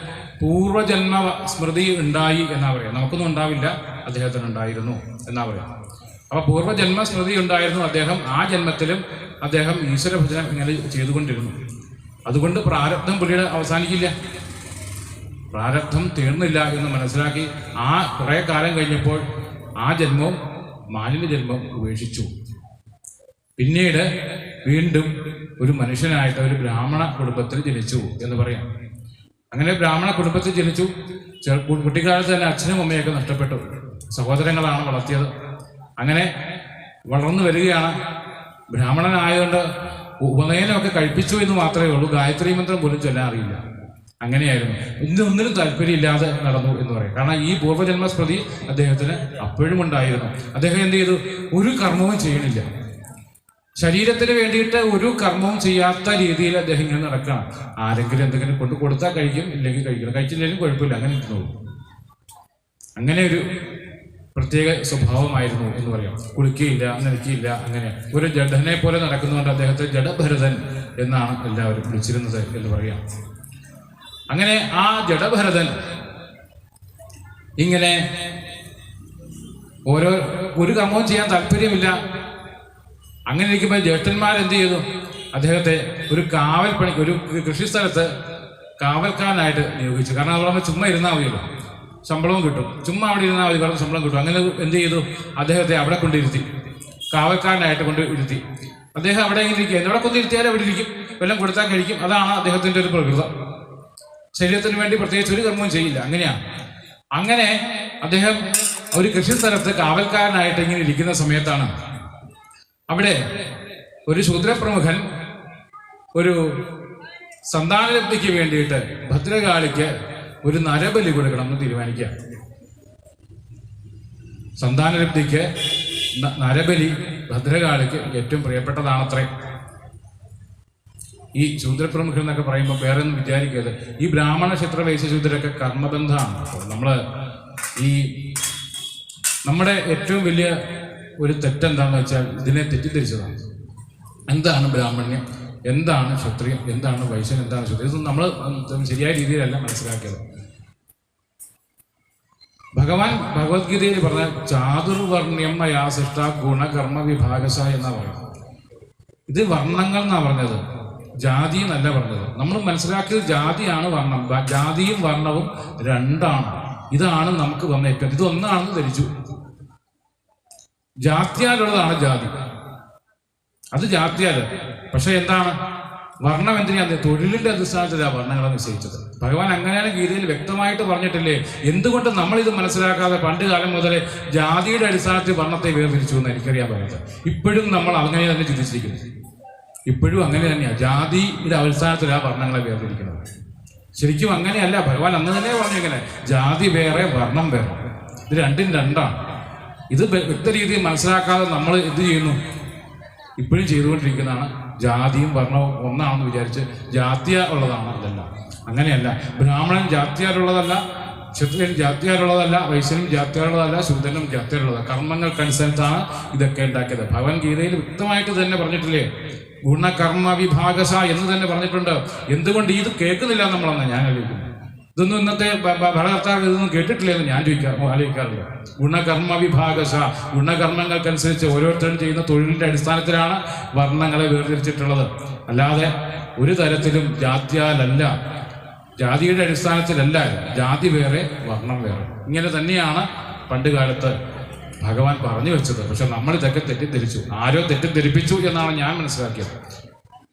പൂർവ്വജന്മ സ്മൃതി ഉണ്ടായി എന്നാ പറയാം. നമുക്കൊന്നും ഉണ്ടാവില്ല, അദ്ദേഹത്തിന് ഉണ്ടായിരുന്നു എന്നാ പറയാം. അപ്പൊ പൂർവ്വജന്മ സ്മൃതി ഉണ്ടായിരുന്നു. അദ്ദേഹം ആ ജന്മത്തിലും അദ്ദേഹം ഈശ്വരഭജനം ഇങ്ങനെ ചെയ്തുകൊണ്ടിരുന്നു. അതുകൊണ്ട് പ്രാരബ്ധം പുള്ളിയുടെ അവസാനിക്കില്ല, പ്രാരബ്ധം തീർന്നില്ല എന്ന് മനസ്സിലാക്കി ആ കുറെ കാലം കഴിഞ്ഞപ്പോൾ ആ ജന്മവും മാനിന്റെ ജന്മം ഉപേക്ഷിച്ചു. പിന്നീട് വീണ്ടും ഒരു മനുഷ്യനായിട്ട് ഒരു ബ്രാഹ്മണ കുടുംബത്തിൽ ജനിച്ചു എന്ന് പറയാം. അങ്ങനെ ബ്രാഹ്മണ കുടുംബത്തിൽ ജനിച്ചു. കുട്ടിക്കാലത്ത് തന്നെ അച്ഛനും അമ്മയൊക്കെ നഷ്ടപ്പെട്ടു. സഹോദരങ്ങളാണ് വളർത്തിയത്. അങ്ങനെ വളർന്നു വരികയാണ്. ബ്രാഹ്മണനായതുകൊണ്ട് ഉപനയനമൊക്കെ കഴിപ്പിച്ചു എന്ന് മാത്രമേ ഉള്ളൂ. ഗായത്രി മന്ത്രം പോലും ചൊല്ലാൻ അറിയില്ല. അങ്ങനെയായിരുന്നു. ഒന്നിനും താല്പര്യമില്ലാതെ നടന്നു എന്ന് പറയും. കാരണം ഈ പൂർവ്വജന്മ സ്മൃതി അദ്ദേഹത്തിന് അപ്പോഴും ഉണ്ടായിരുന്നു. അദ്ദേഹം എന്ത് ചെയ്തു? ഒരു കർമ്മവും ചെയ്യണില്ല. ശരീരത്തിന് വേണ്ടിയിട്ട് ഒരു കർമ്മവും ചെയ്യാത്ത രീതിയിൽ അദ്ദേഹം ഇങ്ങനെ നടക്കണം. ആരെങ്കിലും എന്തെങ്കിലും കൊണ്ട് കൊടുത്താൽ കഴിക്കും, ഇല്ലെങ്കിൽ കഴിക്കണം, കഴിച്ചില്ലെങ്കിലും കുഴപ്പമില്ല, അങ്ങനെ ഇരുന്നു. അങ്ങനെ ഒരു പ്രത്യേക സ്വഭാവമായിരുന്നു എന്ന് പറയാം. കുളിക്കുകയില്ല, നനയ്ക്കുകയില്ല, അങ്ങനെ ഒരു ജഡനെ പോലെ നടക്കുന്നതുകൊണ്ട് അദ്ദേഹത്തെ ജഡഭരതൻ എന്നാണ് എല്ലാവരും വിളിച്ചിരുന്നത് എന്ന് പറയാം. അങ്ങനെ ആ ജഡഭരതൻ ഇങ്ങനെ ഒരു കർമ്മവും ചെയ്യാൻ താല്പര്യമില്ല. അങ്ങനെ ഇരിക്കുമ്പോൾ ജ്യേഷ്ഠന്മാർ എന്ത് ചെയ്തു? അദ്ദേഹത്തെ ഒരു കാവൽ പണിക്ക്, ഒരു കൃഷിസ്ഥലത്ത് കാവൽക്കാരനായിട്ട് നിയോഗിച്ചു. കാരണം അവിടെ ചുമ്മാ ഇരുന്നാൽ മതിയല്ലോ, ശമ്പളവും കിട്ടും. ചുമ്മാ അവിടെ ഇരുന്നാൽ മതി, പറഞ്ഞ ശമ്പളം കിട്ടും. അങ്ങനെ എന്ത് ചെയ്തു? അദ്ദേഹത്തെ അവിടെ കൊണ്ടിരുത്തി, കാവൽക്കാരനായിട്ട് കൊണ്ട് ഇരുത്തി. അദ്ദേഹം അവിടെ ഇരിക്കുക, എവിടെ കൊണ്ടിരുത്തിയാലും അവിടെ ഇരിക്കും, വെള്ളം കൊടുത്താൽ കഴിക്കും. അതാണ് അദ്ദേഹത്തിൻ്റെ ഒരു പ്രകൃതം. ശരീരത്തിന് വേണ്ടി പ്രത്യേകിച്ച് ഒരു കർമ്മവും ചെയ്യില്ല. അങ്ങനെയാണ്. അങ്ങനെ അദ്ദേഹം ഒരു കൃഷിസ്ഥലത്ത് കാവൽക്കാരനായിട്ട് ഇങ്ങനെ ഇരിക്കുന്ന സമയത്താണ് അവിടെ ഒരു ശൂദ്രപ്രമുഖൻ ഒരു സന്താനലബ്ധിക്ക് വേണ്ടിയിട്ട് ഭദ്രകാളിക്ക് ഒരു നരബലി കൊടുക്കണം എന്ന് തീരുമാനിക്കുക. സന്താനലബ്ധിക്ക് നരബലി ഭദ്രകാളിക്ക് ഏറ്റവും പ്രിയപ്പെട്ടതാണത്രേ. ഈ ശൂദ്രപ്രമുഖൻ എന്നൊക്കെ പറയുമ്പോൾ വേറെ ഒന്നും വിചാരിക്കരുത്. ഈ ബ്രാഹ്മണ ക്ഷത്ര വൈശ്യശൂദ്രരൊക്കെ കർമ്മബന്ധമാണ്. നമ്മുടെ ഏറ്റവും വലിയ ഒരു തെറ്റെന്താണെന്ന് വെച്ചാൽ ഇതിനെ തെറ്റിദ്ധരിച്ചതാണ്. എന്താണ് ബ്രാഹ്മണ്യം, എന്താണ് ക്ഷത്രിയം, എന്താണ് വൈശ്യൻ, എന്താണ് ശൂദ്രം, ഇതൊന്നും നമ്മൾ ശരിയായ രീതിയിലല്ല മനസ്സിലാക്കിയത്. ഭഗവാൻ ഭഗവത്ഗീതയിൽ പറഞ്ഞ ചാതുർവർണ്ണ്യം മയാ സൃഷ്ട ഗുണകർമ്മ വിഭാഗശ എന്നാ പറയുന്നത്. ഇത് വർണ്ണങ്ങൾ എന്നാ പറഞ്ഞത്, ജാതി എന്നല്ല പറഞ്ഞത്. നമ്മൾ മനസ്സിലാക്കിയത് ജാതിയാണ് വർണ്ണം. ജാതിയും വർണ്ണവും രണ്ടാണ്. ഇതാണ് നമുക്ക് വന്ന ഏറ്റവും, ഇതൊന്നാണെന്ന് ധരിച്ചു. ജാത്യാലുള്ളതാണ് ജാതി, അത് ജാത്യാല്. പക്ഷെ എന്താണ് വർണ്ണം? എന്തിനാണ്? തൊഴിലിന്റെ അടിസ്ഥാനത്തിലാണ് വർണ്ണങ്ങളെ നിശ്ചയിച്ചത്. ഭഗവാൻ അങ്ങനെയാണ് ഗീതയിൽ വ്യക്തമായിട്ട് പറഞ്ഞിട്ടില്ലേ? എന്തുകൊണ്ട് നമ്മളിത് മനസ്സിലാക്കാതെ പണ്ട് കാലം മുതലേ ജാതിയുടെ അടിസ്ഥാനത്തിൽ വർണ്ണത്തെ വേർതിരിച്ചു എന്ന് എനിക്കറിയാൻ പറയുന്നത്. ഇപ്പോഴും നമ്മൾ അങ്ങനെ തന്നെ ചിന്തിച്ചിരിക്കുന്നു. ഇപ്പോഴും അങ്ങനെ തന്നെയാണ്, ജാതിയുടെ അടിസ്ഥാനത്തിലാണ് വർണ്ണങ്ങളെ വേർതിരിക്കുന്നത്. ശരിക്കും അങ്ങനെയല്ല. ഭഗവാൻ അന്ന് തന്നെ പറഞ്ഞു ഇങ്ങനെ, ജാതി വേറെ വർണ്ണം വേറെ, ഇത് രണ്ടും രണ്ടാണ്. ഇത് വ്യക്ത രീതിയിൽ മനസ്സിലാക്കാതെ നമ്മൾ എന്ത് ചെയ്യുന്നു? ഇപ്പോഴും ചെയ്തുകൊണ്ടിരിക്കുന്നതാണ്. ജാതിയും വർണ്ണവും ഒന്നാണെന്ന് വിചാരിച്ച് ജാത്യ ഉള്ളതാണ്. അതല്ല, അങ്ങനെയല്ല. ബ്രാഹ്മണൻ ജാത്യാലുള്ളതല്ല, ക്ഷത്രിയൻ ജാത്യാലുള്ളതല്ല, വൈശ്യനും ജാത്യാലുള്ളതല്ല, ശൂദ്രനും ജാത്യാലുള്ളതല്ല. കർമ്മങ്ങൾക്കനുസരിച്ചാണ് ഇതൊക്കെ ഉണ്ടാക്കിയത്. ഭഗവത്ഗീതയിൽ വ്യക്തമായിട്ട് തന്നെ പറഞ്ഞിട്ടില്ലേ? ഗുണകർമ്മ വിഭാഗശ എന്ന് തന്നെ പറഞ്ഞിട്ടുണ്ട്. എന്തുകൊണ്ട് ഇത് കേൾക്കുന്നില്ല നമ്മളെന്ന് ഞാൻ ആലോചിക്കുന്നു. ഇതൊന്നും ഇന്നത്തെ ഭരണകർത്താവ് ഇതൊന്നും കേട്ടിട്ടില്ല എന്ന് ഞാൻ ആലോചിക്കാറില്ല. ഗുണകർമ്മ വിഭാഗശ, ഗുണകർമ്മങ്ങൾക്കനുസരിച്ച് ഓരോരുത്തരും ചെയ്യുന്ന തൊഴിലിന്റെ അടിസ്ഥാനത്തിലാണ് വർണ്ണങ്ങളെ വേർതിരിച്ചിട്ടുള്ളത്. അല്ലാതെ ഒരു തരത്തിലും ജാത്യാലല്ല, ജാതിയുടെ അടിസ്ഥാനത്തിലല്ല. ജാതി വേറെ വർണ്ണം വേറെ. ഇങ്ങനെ തന്നെയാണ് പണ്ട് കാലത്ത് ഭഗവാൻ പറഞ്ഞു വെച്ചത്. പക്ഷെ നമ്മൾ ഇതൊക്കെ തെറ്റിദ്ധരിച്ചു. ആരോ തെറ്റിദ്ധരിപ്പിച്ചു എന്നാണ് ഞാൻ മനസ്സിലാക്കിയത്.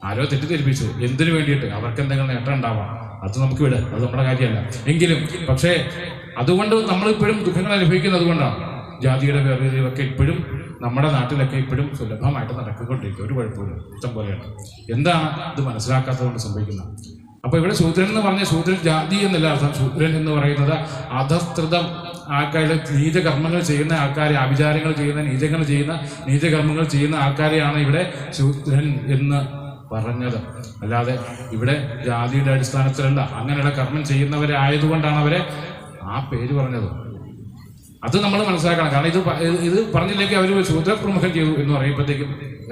ആരോ തെറ്റിദ്ധരിപ്പിച്ചു. എന്തിനു വേണ്ടിയിട്ട്? അവർക്ക് എന്തെങ്കിലും നേട്ടം ഉണ്ടാവാം, അത് നമുക്ക് വിട്, അത് നമ്മുടെ കാര്യമല്ല. എങ്കിലും പക്ഷേ അതുകൊണ്ട് നമ്മളിപ്പോഴും ദുഃഖങ്ങൾ അനുഭവിക്കുന്നത് അതുകൊണ്ടാണ്. ജാതിയുടെ വേർതിരിവൊക്കെ ഇപ്പോഴും നമ്മുടെ നാട്ടിലൊക്കെ ഇപ്പോഴും സുലഭമായിട്ട് നടക്കൊണ്ടിരിക്കും. ഒരു കുഴപ്പമില്ല, ഇഷ്ടം പോലെയാണ്. എന്താണ് ഇത് മനസ്സിലാക്കാത്തതുകൊണ്ട് സംഭവിക്കുന്നത്? അപ്പൊ ഇവിടെ ശൂദ്രൻ എന്ന് പറഞ്ഞ ശൂദ്രൻ ജാതി എന്നല്ല അർത്ഥം. ശൂദ്രൻ എന്ന് പറയുന്നത് അധസ്ത്രിതം ആൾക്കാരുടെ നീചകർമ്മങ്ങൾ ചെയ്യുന്ന ആൾക്കാരെ, ആഭിചാരങ്ങൾ ചെയ്യുന്ന, നീചകർമ്മങ്ങൾ ചെയ്യുന്ന ആൾക്കാരെയാണ് ഇവിടെ ശൂദ്രൻ എന്ന് പറഞ്ഞത്. അല്ലാതെ ഇവിടെ ജാതിയുടെ അടിസ്ഥാനത്തിലല്ല. അങ്ങനെയുള്ള കർമ്മം ചെയ്യുന്നവരെ ആയതുകൊണ്ടാണ് അവരെ ആ പേര് പറഞ്ഞത്. അത് നമ്മൾ മനസ്സിലാക്കണം. കാരണം ഇത് പറഞ്ഞില്ലെങ്കിൽ അവർ ശൂദ്രപ്രമുഖം ചെയ്തു എന്ന് പറയുമ്പോഴത്തേക്കും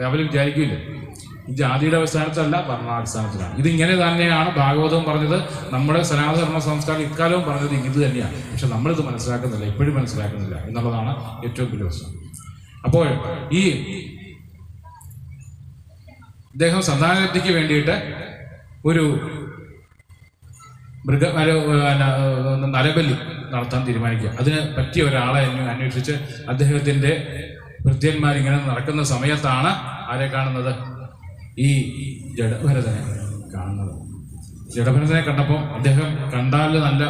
അവർ വിചാരിക്കില്ല ഈ ജാതിയുടെ അടിസ്ഥാനത്തിലല്ല, വർണ്ണാടിസ്ഥാനത്തിലാണ്. ഇതിങ്ങനെ തന്നെയാണ് ഭാഗവതവും പറഞ്ഞത്. നമ്മുടെ സനാതന സംസ്കാരം ഇക്കാലവും പറഞ്ഞത് ഇത് തന്നെയാണ്. പക്ഷെ നമ്മളിത് മനസ്സിലാക്കുന്നില്ല, ഇപ്പോഴും മനസ്സിലാക്കുന്നില്ല എന്നുള്ളതാണ് ഏറ്റവും വലിയ പ്രശ്നം. അപ്പോൾ ഈ ഇദ്ദേഹം സന്താനലബ്ധിക്ക് വേണ്ടിയിട്ട് ഒരു നരബലി നടത്താൻ തീരുമാനിക്കുക. അതിന് പറ്റിയ ഒരാളെ അന്വേഷിച്ച് അദ്ദേഹത്തിൻ്റെ ഭൃത്യന്മാരിങ്ങനെ നടക്കുന്ന സമയത്താണ് ആരെ കാണുന്നത്? ഈ ജഡഭരതനെ കാണുന്നത്. ജഡഭരതനെ കണ്ടപ്പോൾ അദ്ദേഹം കണ്ടാൽ നല്ല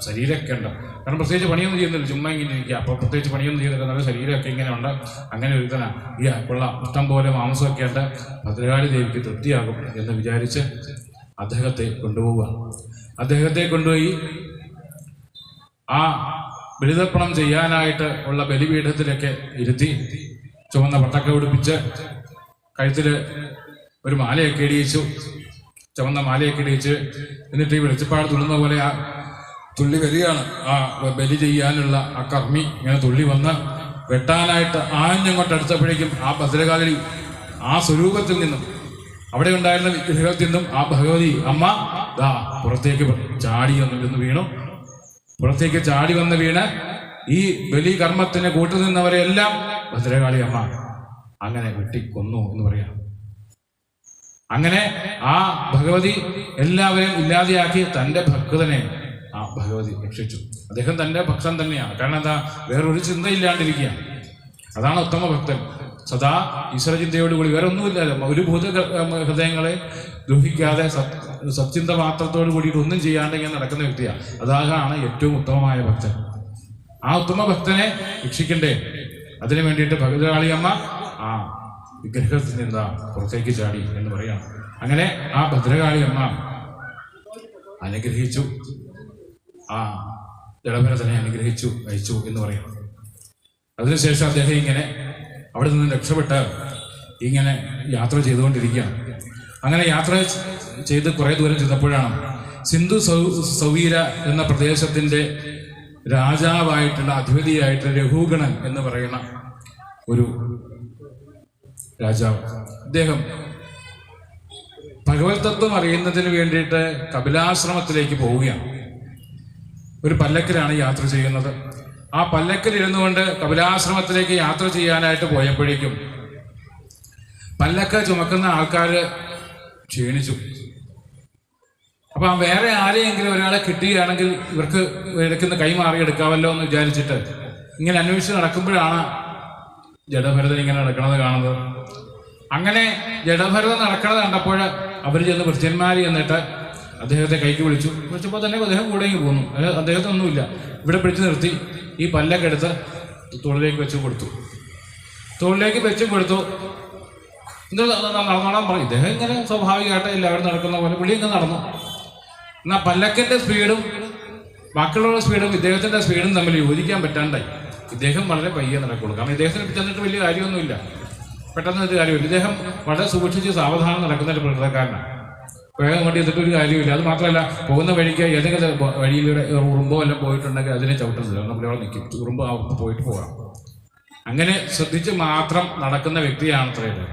ശരീരമൊക്കെ ഉണ്ട്. കാരണം പ്രത്യേകിച്ച് പണിയൊന്നും ചെയ്യുന്നില്ല, ചുമ്മാ ഇങ്ങനെ ഇരിക്കുക. അപ്പോൾ പ്രത്യേകിച്ച് പണിയൊന്നും ചെയ്യുന്നില്ല, നല്ല ശരീരമൊക്കെ ഇങ്ങനെ ഉണ്ട്. അങ്ങനെ ഒരുത്തനാ ഈ കൊള്ളാം, ഇഷ്ടം പോലെ മാംസമൊക്കെ ഉണ്ട്, ഭദ്രകാളി ദേവിക്ക് തൃപ്തിയാകും എന്ന് വിചാരിച്ച് അദ്ദേഹത്തെ കൊണ്ടുപോവുക. അദ്ദേഹത്തെ കൊണ്ടുപോയി ആ ബലിതർപ്പണം ചെയ്യാനായിട്ട് ഉള്ള ബലിപീഠത്തിലൊക്കെ ഇരുത്തി ചുവന്ന പട്ടൊക്കെ ഉടുപ്പിച്ച് കഴുത്തിൽ ഒരു മാലയൊക്കെ ഇടിയിച്ചു, ചുവന്ന മാലയൊക്കെ ഇടിയിച്ച്, എന്നിട്ട് ഈ വെളിച്ചപ്പാട് തുള്ളുന്ന പോലെ ആ തുള്ളി വരികയാണ്. ആ ബലി ചെയ്യാനുള്ള ആ കർമ്മി ഇങ്ങനെ തുള്ളി വന്ന് വെട്ടാനായിട്ട് ആഞ്ഞങ്ങോട്ട് അടുത്തപ്പോഴേക്കും ആ ഭദ്രകാളി ആ സ്വരൂപത്തിൽ നിന്നും, അവിടെ ഉണ്ടായിരുന്ന വിഗ്രഹത്തിൽ നിന്നും ആ ഭഗവതി അമ്മ ദാ പുറത്തേക്ക് ചാടി വന്ന് വീണു. പുറത്തേക്ക് ചാടി വന്ന് വീണ് ഈ ബലി കർമ്മത്തിന് കൂട്ടുനിന്നവരെല്ലാം ഭദ്രകാളി അമ്മ അങ്ങനെ വെട്ടിക്കൊന്നു എന്ന് പറയാം. അങ്ങനെ ആ ഭഗവതി എല്ലാവരെയും ഇല്ലാതെയാക്കി തൻ്റെ ഭക്തനെ ആ ഭഗവതി രക്ഷിച്ചു. അദ്ദേഹം തൻ്റെ ഭക്തൻ തന്നെയാണ്. കാരണം എന്താ, വേറൊരു ചിന്തയില്ലാണ്ടിരിക്കുകയാണ്. അതാണ് ഉത്തമ ഭക്തൻ. സദാ ഈശ്വരചിന്തയോടുകൂടി, വേറെ ഒന്നുമില്ലല്ലോ, ഒരു ഭൂത ഹൃദയങ്ങളെ ദ്രോഹിക്കാതെ സച്ചിന്ത മാത്രത്തോട് കൂടിയിട്ട് ഒന്നും ചെയ്യാണ്ട് ഇങ്ങനെ നടക്കുന്ന വ്യക്തിയാണ്. അതാണ് ഏറ്റവും ഉത്തമമായ ഭക്തൻ. ആ ഉത്തമ ഭക്തനെ രക്ഷിക്കണ്ടേ, അതിനു വേണ്ടിയിട്ട് ഭദ്രകാളിയമ്മ ആ വിഗ്രഹത്തിൽ നിന്നാ പുറത്തേക്ക് ചാടി എന്ന് പറയാണ്. അങ്ങനെ ആ ഭദ്രകാളിയമ്മ അനുഗ്രഹിച്ചു, ആ ജഡഭരതനെ അനുഗ്രഹിച്ചു, അയച്ചു എന്ന് പറയാം. അതിനുശേഷം അദ്ദേഹം ഇങ്ങനെ അവിടെ നിന്ന് രക്ഷപ്പെട്ട് ഇങ്ങനെ യാത്ര ചെയ്തുകൊണ്ടിരിക്കുകയാണ്. അങ്ങനെ യാത്ര ചെയ്ത് കുറേ ദൂരം ചെന്നപ്പോഴാണ് സിന്ധു സൗവീര എന്ന പ്രദേശത്തിൻ്റെ രാജാവായിട്ടുള്ള അധിപതിയായിട്ടുള്ള രഘുഗണൻ എന്ന് പറയുന്ന ഒരു രാജാവ്. അദ്ദേഹം ഭഗവത് തത്വം അറിയുന്നതിന് വേണ്ടിയിട്ട് കപിലാശ്രമത്തിലേക്ക് പോവുകയാണ്. ഒരു പല്ലക്കിലാണ് യാത്ര ചെയ്യുന്നത്. ആ പല്ലക്കിൽ ഇരുന്നു കൊണ്ട് കപിലാശ്രമത്തിലേക്ക് യാത്ര ചെയ്യാനായിട്ട് പോയപ്പോഴേക്കും പല്ലക്ക് ചുമക്കുന്ന ആൾക്കാർ ക്ഷീണിച്ചു. അപ്പൊ വേറെ ആരെയെങ്കിലും ഒരാളെ കിട്ടുകയാണെങ്കിൽ ഇവർക്ക് ഇടയ്ക്കുന്ന കൈമാറിയെടുക്കാമല്ലോ എന്ന് വിചാരിച്ചിട്ട് ഇങ്ങനെ അന്വേഷിച്ച് നടക്കുമ്പോഴാണ് ജഡഭരതൻ ഇങ്ങനെ നടക്കണത് കാണുന്നത്. അങ്ങനെ ജഡഭരതൻ നടക്കണത് കണ്ടപ്പോൾ അവർ ചെന്ന് ഭൃത്യന്മാര് എന്നിട്ട് അദ്ദേഹത്തെ കൈക്ക് വിളിച്ചപ്പോൾ തന്നെ അദ്ദേഹം കൂടെ പോന്നു. അദ്ദേഹത്തിനൊന്നുമില്ല, ഇവിടെ പിടിച്ചു നിർത്തി ഈ പല്ലക്കെടുത്ത് തോളിലേക്ക് വെച്ച് കൊടുത്തു. തോളിലേക്ക് വെച്ച് കൊടുത്തു. നടന്നോളാൻ പറഞ്ഞു. ഇദ്ദേഹം ഇങ്ങനെ സ്വാഭാവികമായിട്ട് എല്ലാവരും നടക്കുന്ന പോലെ പുള്ളി ഇങ്ങനെ നടന്നു. എന്നാൽ പല്ലക്കിന്റെ സ്പീഡും ബാക്കിയുള്ള സ്പീഡും ഇദ്ദേഹത്തിന്റെ സ്പീഡും തമ്മിൽ യോജിക്കാൻ പറ്റാണ്ടായി. ഇദ്ദേഹം വളരെ പയ്യെ നടക്കുള്ളൂ. കാരണം ഇദ്ദേഹത്തിന് ചെന്നിട്ട് വലിയ കാര്യമൊന്നുമില്ല, പെട്ടെന്ന് ഒരു കാര്യമില്ല. ഇദ്ദേഹം വളരെ സൂക്ഷിച്ച് സാവധാനം നടക്കുന്ന ഒരു പ്രകൃതക്കാരനാണ്. വേഗം കൊണ്ട് ചെയ്തിട്ട് ഒരു കാര്യമില്ല. അത് മാത്രമല്ല, പോകുന്ന വഴിക്ക് ഏതെങ്കിലും വഴിയിലൂടെ ഉറുമ്പോ എല്ലാം പോയിട്ടുണ്ടെങ്കിൽ അതിനെ ചവിട്ടുന്നില്ല, നമ്മൾ അവിടെ നിൽക്കും, ഉറുമ്പ് അവിടെ പോയിട്ട് പോകാം. അങ്ങനെ ശ്രദ്ധിച്ച് മാത്രം നടക്കുന്ന വ്യക്തിയാണ് അത്രയും.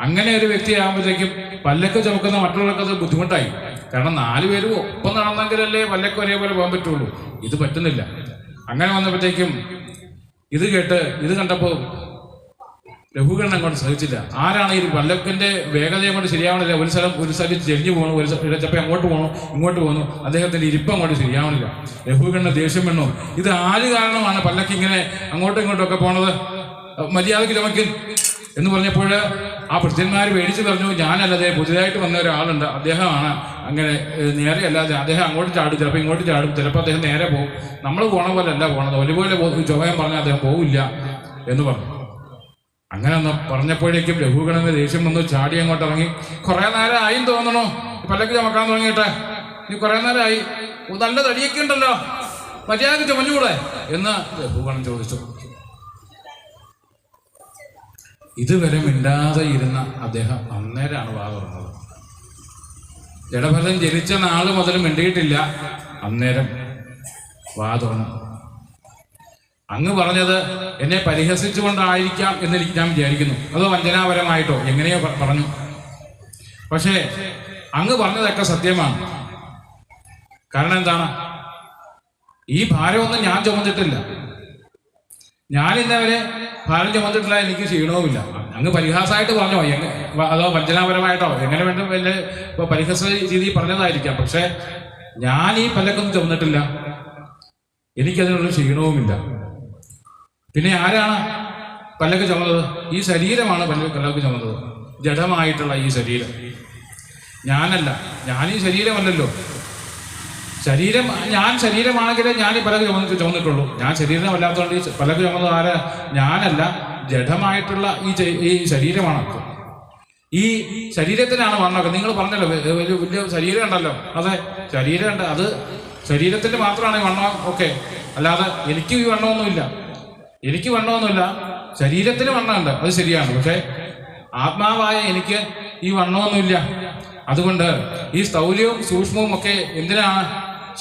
അങ്ങനെ ഒരു വ്യക്തിയാകുമ്പോഴത്തേക്കും പല്ലക്ക് ചുമക്കുന്ന മറ്റുള്ളവർക്ക് അത് ബുദ്ധിമുട്ടായി. കാരണം 4 പേരും ഒപ്പം നടന്നെങ്കിലല്ലേ പല്ലക്ക് ഒരേപോലെ പോകാൻ പറ്റുള്ളൂ. ഇത് പറ്റുന്നില്ല. അങ്ങനെ വന്നപ്പോഴത്തേക്കും ഇത് കണ്ടപ്പോൾ രഘുഗണൻ അങ്ങോട്ട് സഹിച്ചില്ല. ആരാണ് ഈ പല്ലക്കിന്റെ വേഗതയും കൊണ്ട് ശരിയാവണില്ല. ഒരു സ്ഥലം ചെരിഞ്ഞു പോകണു, ഒരു ചപ്പ അങ്ങോട്ട് പോകണു, ഇങ്ങോട്ട് പോകുന്നു. അദ്ദേഹത്തിന്റെ ഇരിപ്പ് അങ്ങോട്ട് ശരിയാവണില്ല. രഘുഗണന് ദേഷ്യം വന്നു. ഇത് ആര് കാരണമാണ് പല്ലക്ക് ഇങ്ങനെ അങ്ങോട്ടും ഇങ്ങോട്ടും ഒക്കെ പോണത്? മര്യാദയ്ക്ക് ചമക്കിൻ എന്ന് പറഞ്ഞപ്പോൾ ആ ഭൃത്യന്മാർ പേടിച്ച് പറഞ്ഞു, ഞാനല്ലാതെ പുതിയതായിട്ട് വന്ന ഒരാളുണ്ട്, അദ്ദേഹമാണ് അങ്ങനെ നേരെ അല്ലാതെ അദ്ദേഹം അങ്ങോട്ട് ചാടും, ചിലപ്പോൾ ഇങ്ങോട്ട് ചാടും, ചിലപ്പോൾ അദ്ദേഹം നേരെ പോകും, നമ്മൾ പോണ പോലെ അല്ല പോണത്, ഒരുപോലെ ചൊവ്വയം പറഞ്ഞാൽ അദ്ദേഹം പോവില്ല എന്ന് പറഞ്ഞു. അങ്ങനെ ഒന്ന് പറഞ്ഞപ്പോഴേക്കും രഘുഗണന് ദേഷ്യം വന്നു, ചാടി അങ്ങോട്ട് ഇറങ്ങി. കുറെ നേരം ആയും തോന്നണോ പല്ലക്ക് ചമക്കാൻ തുടങ്ങിയിട്ട്? നീ കുറെ നേരമായി, നല്ല തടിയൊക്കെ ഉണ്ടല്ലോ, മര്യാദക്ക് ചുമഞ്ഞുകൂടെ എന്ന് രഘുഗണൻ ചോദിച്ചു. ഇതുവരെ മിണ്ടാതെ ഇരുന്ന അദ്ദേഹം അന്നേരമാണ് വാ തുറന്നത്. ജഡഭരതൻ ജനിച്ച നാള് മുതൽ മിണ്ടിയിട്ടില്ല, അന്നേരം വാ തുറന്നു. അങ്ങ് പറഞ്ഞത് എന്നെ പരിഹസിച്ചുകൊണ്ടായിരിക്കാം എന്ന് ഞാൻ വിചാരിക്കുന്നു, അതോ വഞ്ചനാപരമായിട്ടോ എങ്ങനെയോ പറഞ്ഞു. പക്ഷേ അങ്ങ് പറഞ്ഞതൊക്കെ സത്യമാണ്. കാരണം എന്താണ്? ഈ ഭാരമൊന്നും ഞാൻ ചുമന്നിട്ടില്ല, ഞാൻ ഇന്നവരെ ഭാരം ചുമന്നിട്ടില്ല, എനിക്ക് ക്ഷീണവുമില്ല. അങ്ങ് പരിഹാസമായിട്ട് പറഞ്ഞോ അതോ വഞ്ചനാപരമായിട്ടോ എങ്ങനെ വേണ്ട വലിയ പരിഹസ രീതി പറഞ്ഞതായിരിക്കാം. പക്ഷെ ഞാൻ ഈ പല്ലക്കൊന്നും ചുമന്നിട്ടില്ല, എനിക്കതിനുള്ള ക്ഷീണവുമില്ല. പിന്നെ ആരാണ് പല്ലക്ക് ചുമന്നത്? ഈ ശരീരമാണ് പല്ലക്ക് ചുമന്നത്, ജഡമായിട്ടുള്ള ഈ ശരീരം. ഞാനല്ല, ഞാൻ ഈ ശരീരമല്ലല്ലോ. ഞാൻ ശരീരമാണെങ്കിലേ ഞാൻ ഈ പല്ലക്ക് ചുമന്നിട്ടുള്ളൂ. ഞാൻ ശരീരമല്ലാത്തതുകൊണ്ട് ഈ പല്ലക്ക് ചുമന്നത് ആരാ? ഞാനല്ല, ജഡമായിട്ടുള്ള ഈ ശരീരമാണ്. ഈ ശരീരത്തിനാണ് വണ്ണമൊക്കെ. നിങ്ങൾ പറഞ്ഞല്ലോ വലിയ ശരീരം ഉണ്ടല്ലോ, അതെ ശരീരമുണ്ട്, അത് ശരീരത്തിന്റെ മാത്രമാണ് ഈ വണ്ണം ഒക്കെ. അല്ലാതെ എനിക്ക് ഈ വണ്ണമൊന്നുമില്ല, ശരീരത്തിന് വണ്ണമുണ്ട്, അത് ശരിയാണ്. പക്ഷെ ആത്മാവായ എനിക്ക് ഈ വണ്ണമൊന്നുമില്ല. അതുകൊണ്ട് ഈ സ്ഥൗല്യവും സൂക്ഷ്മവും ഒക്കെ എന്തിനാണ്?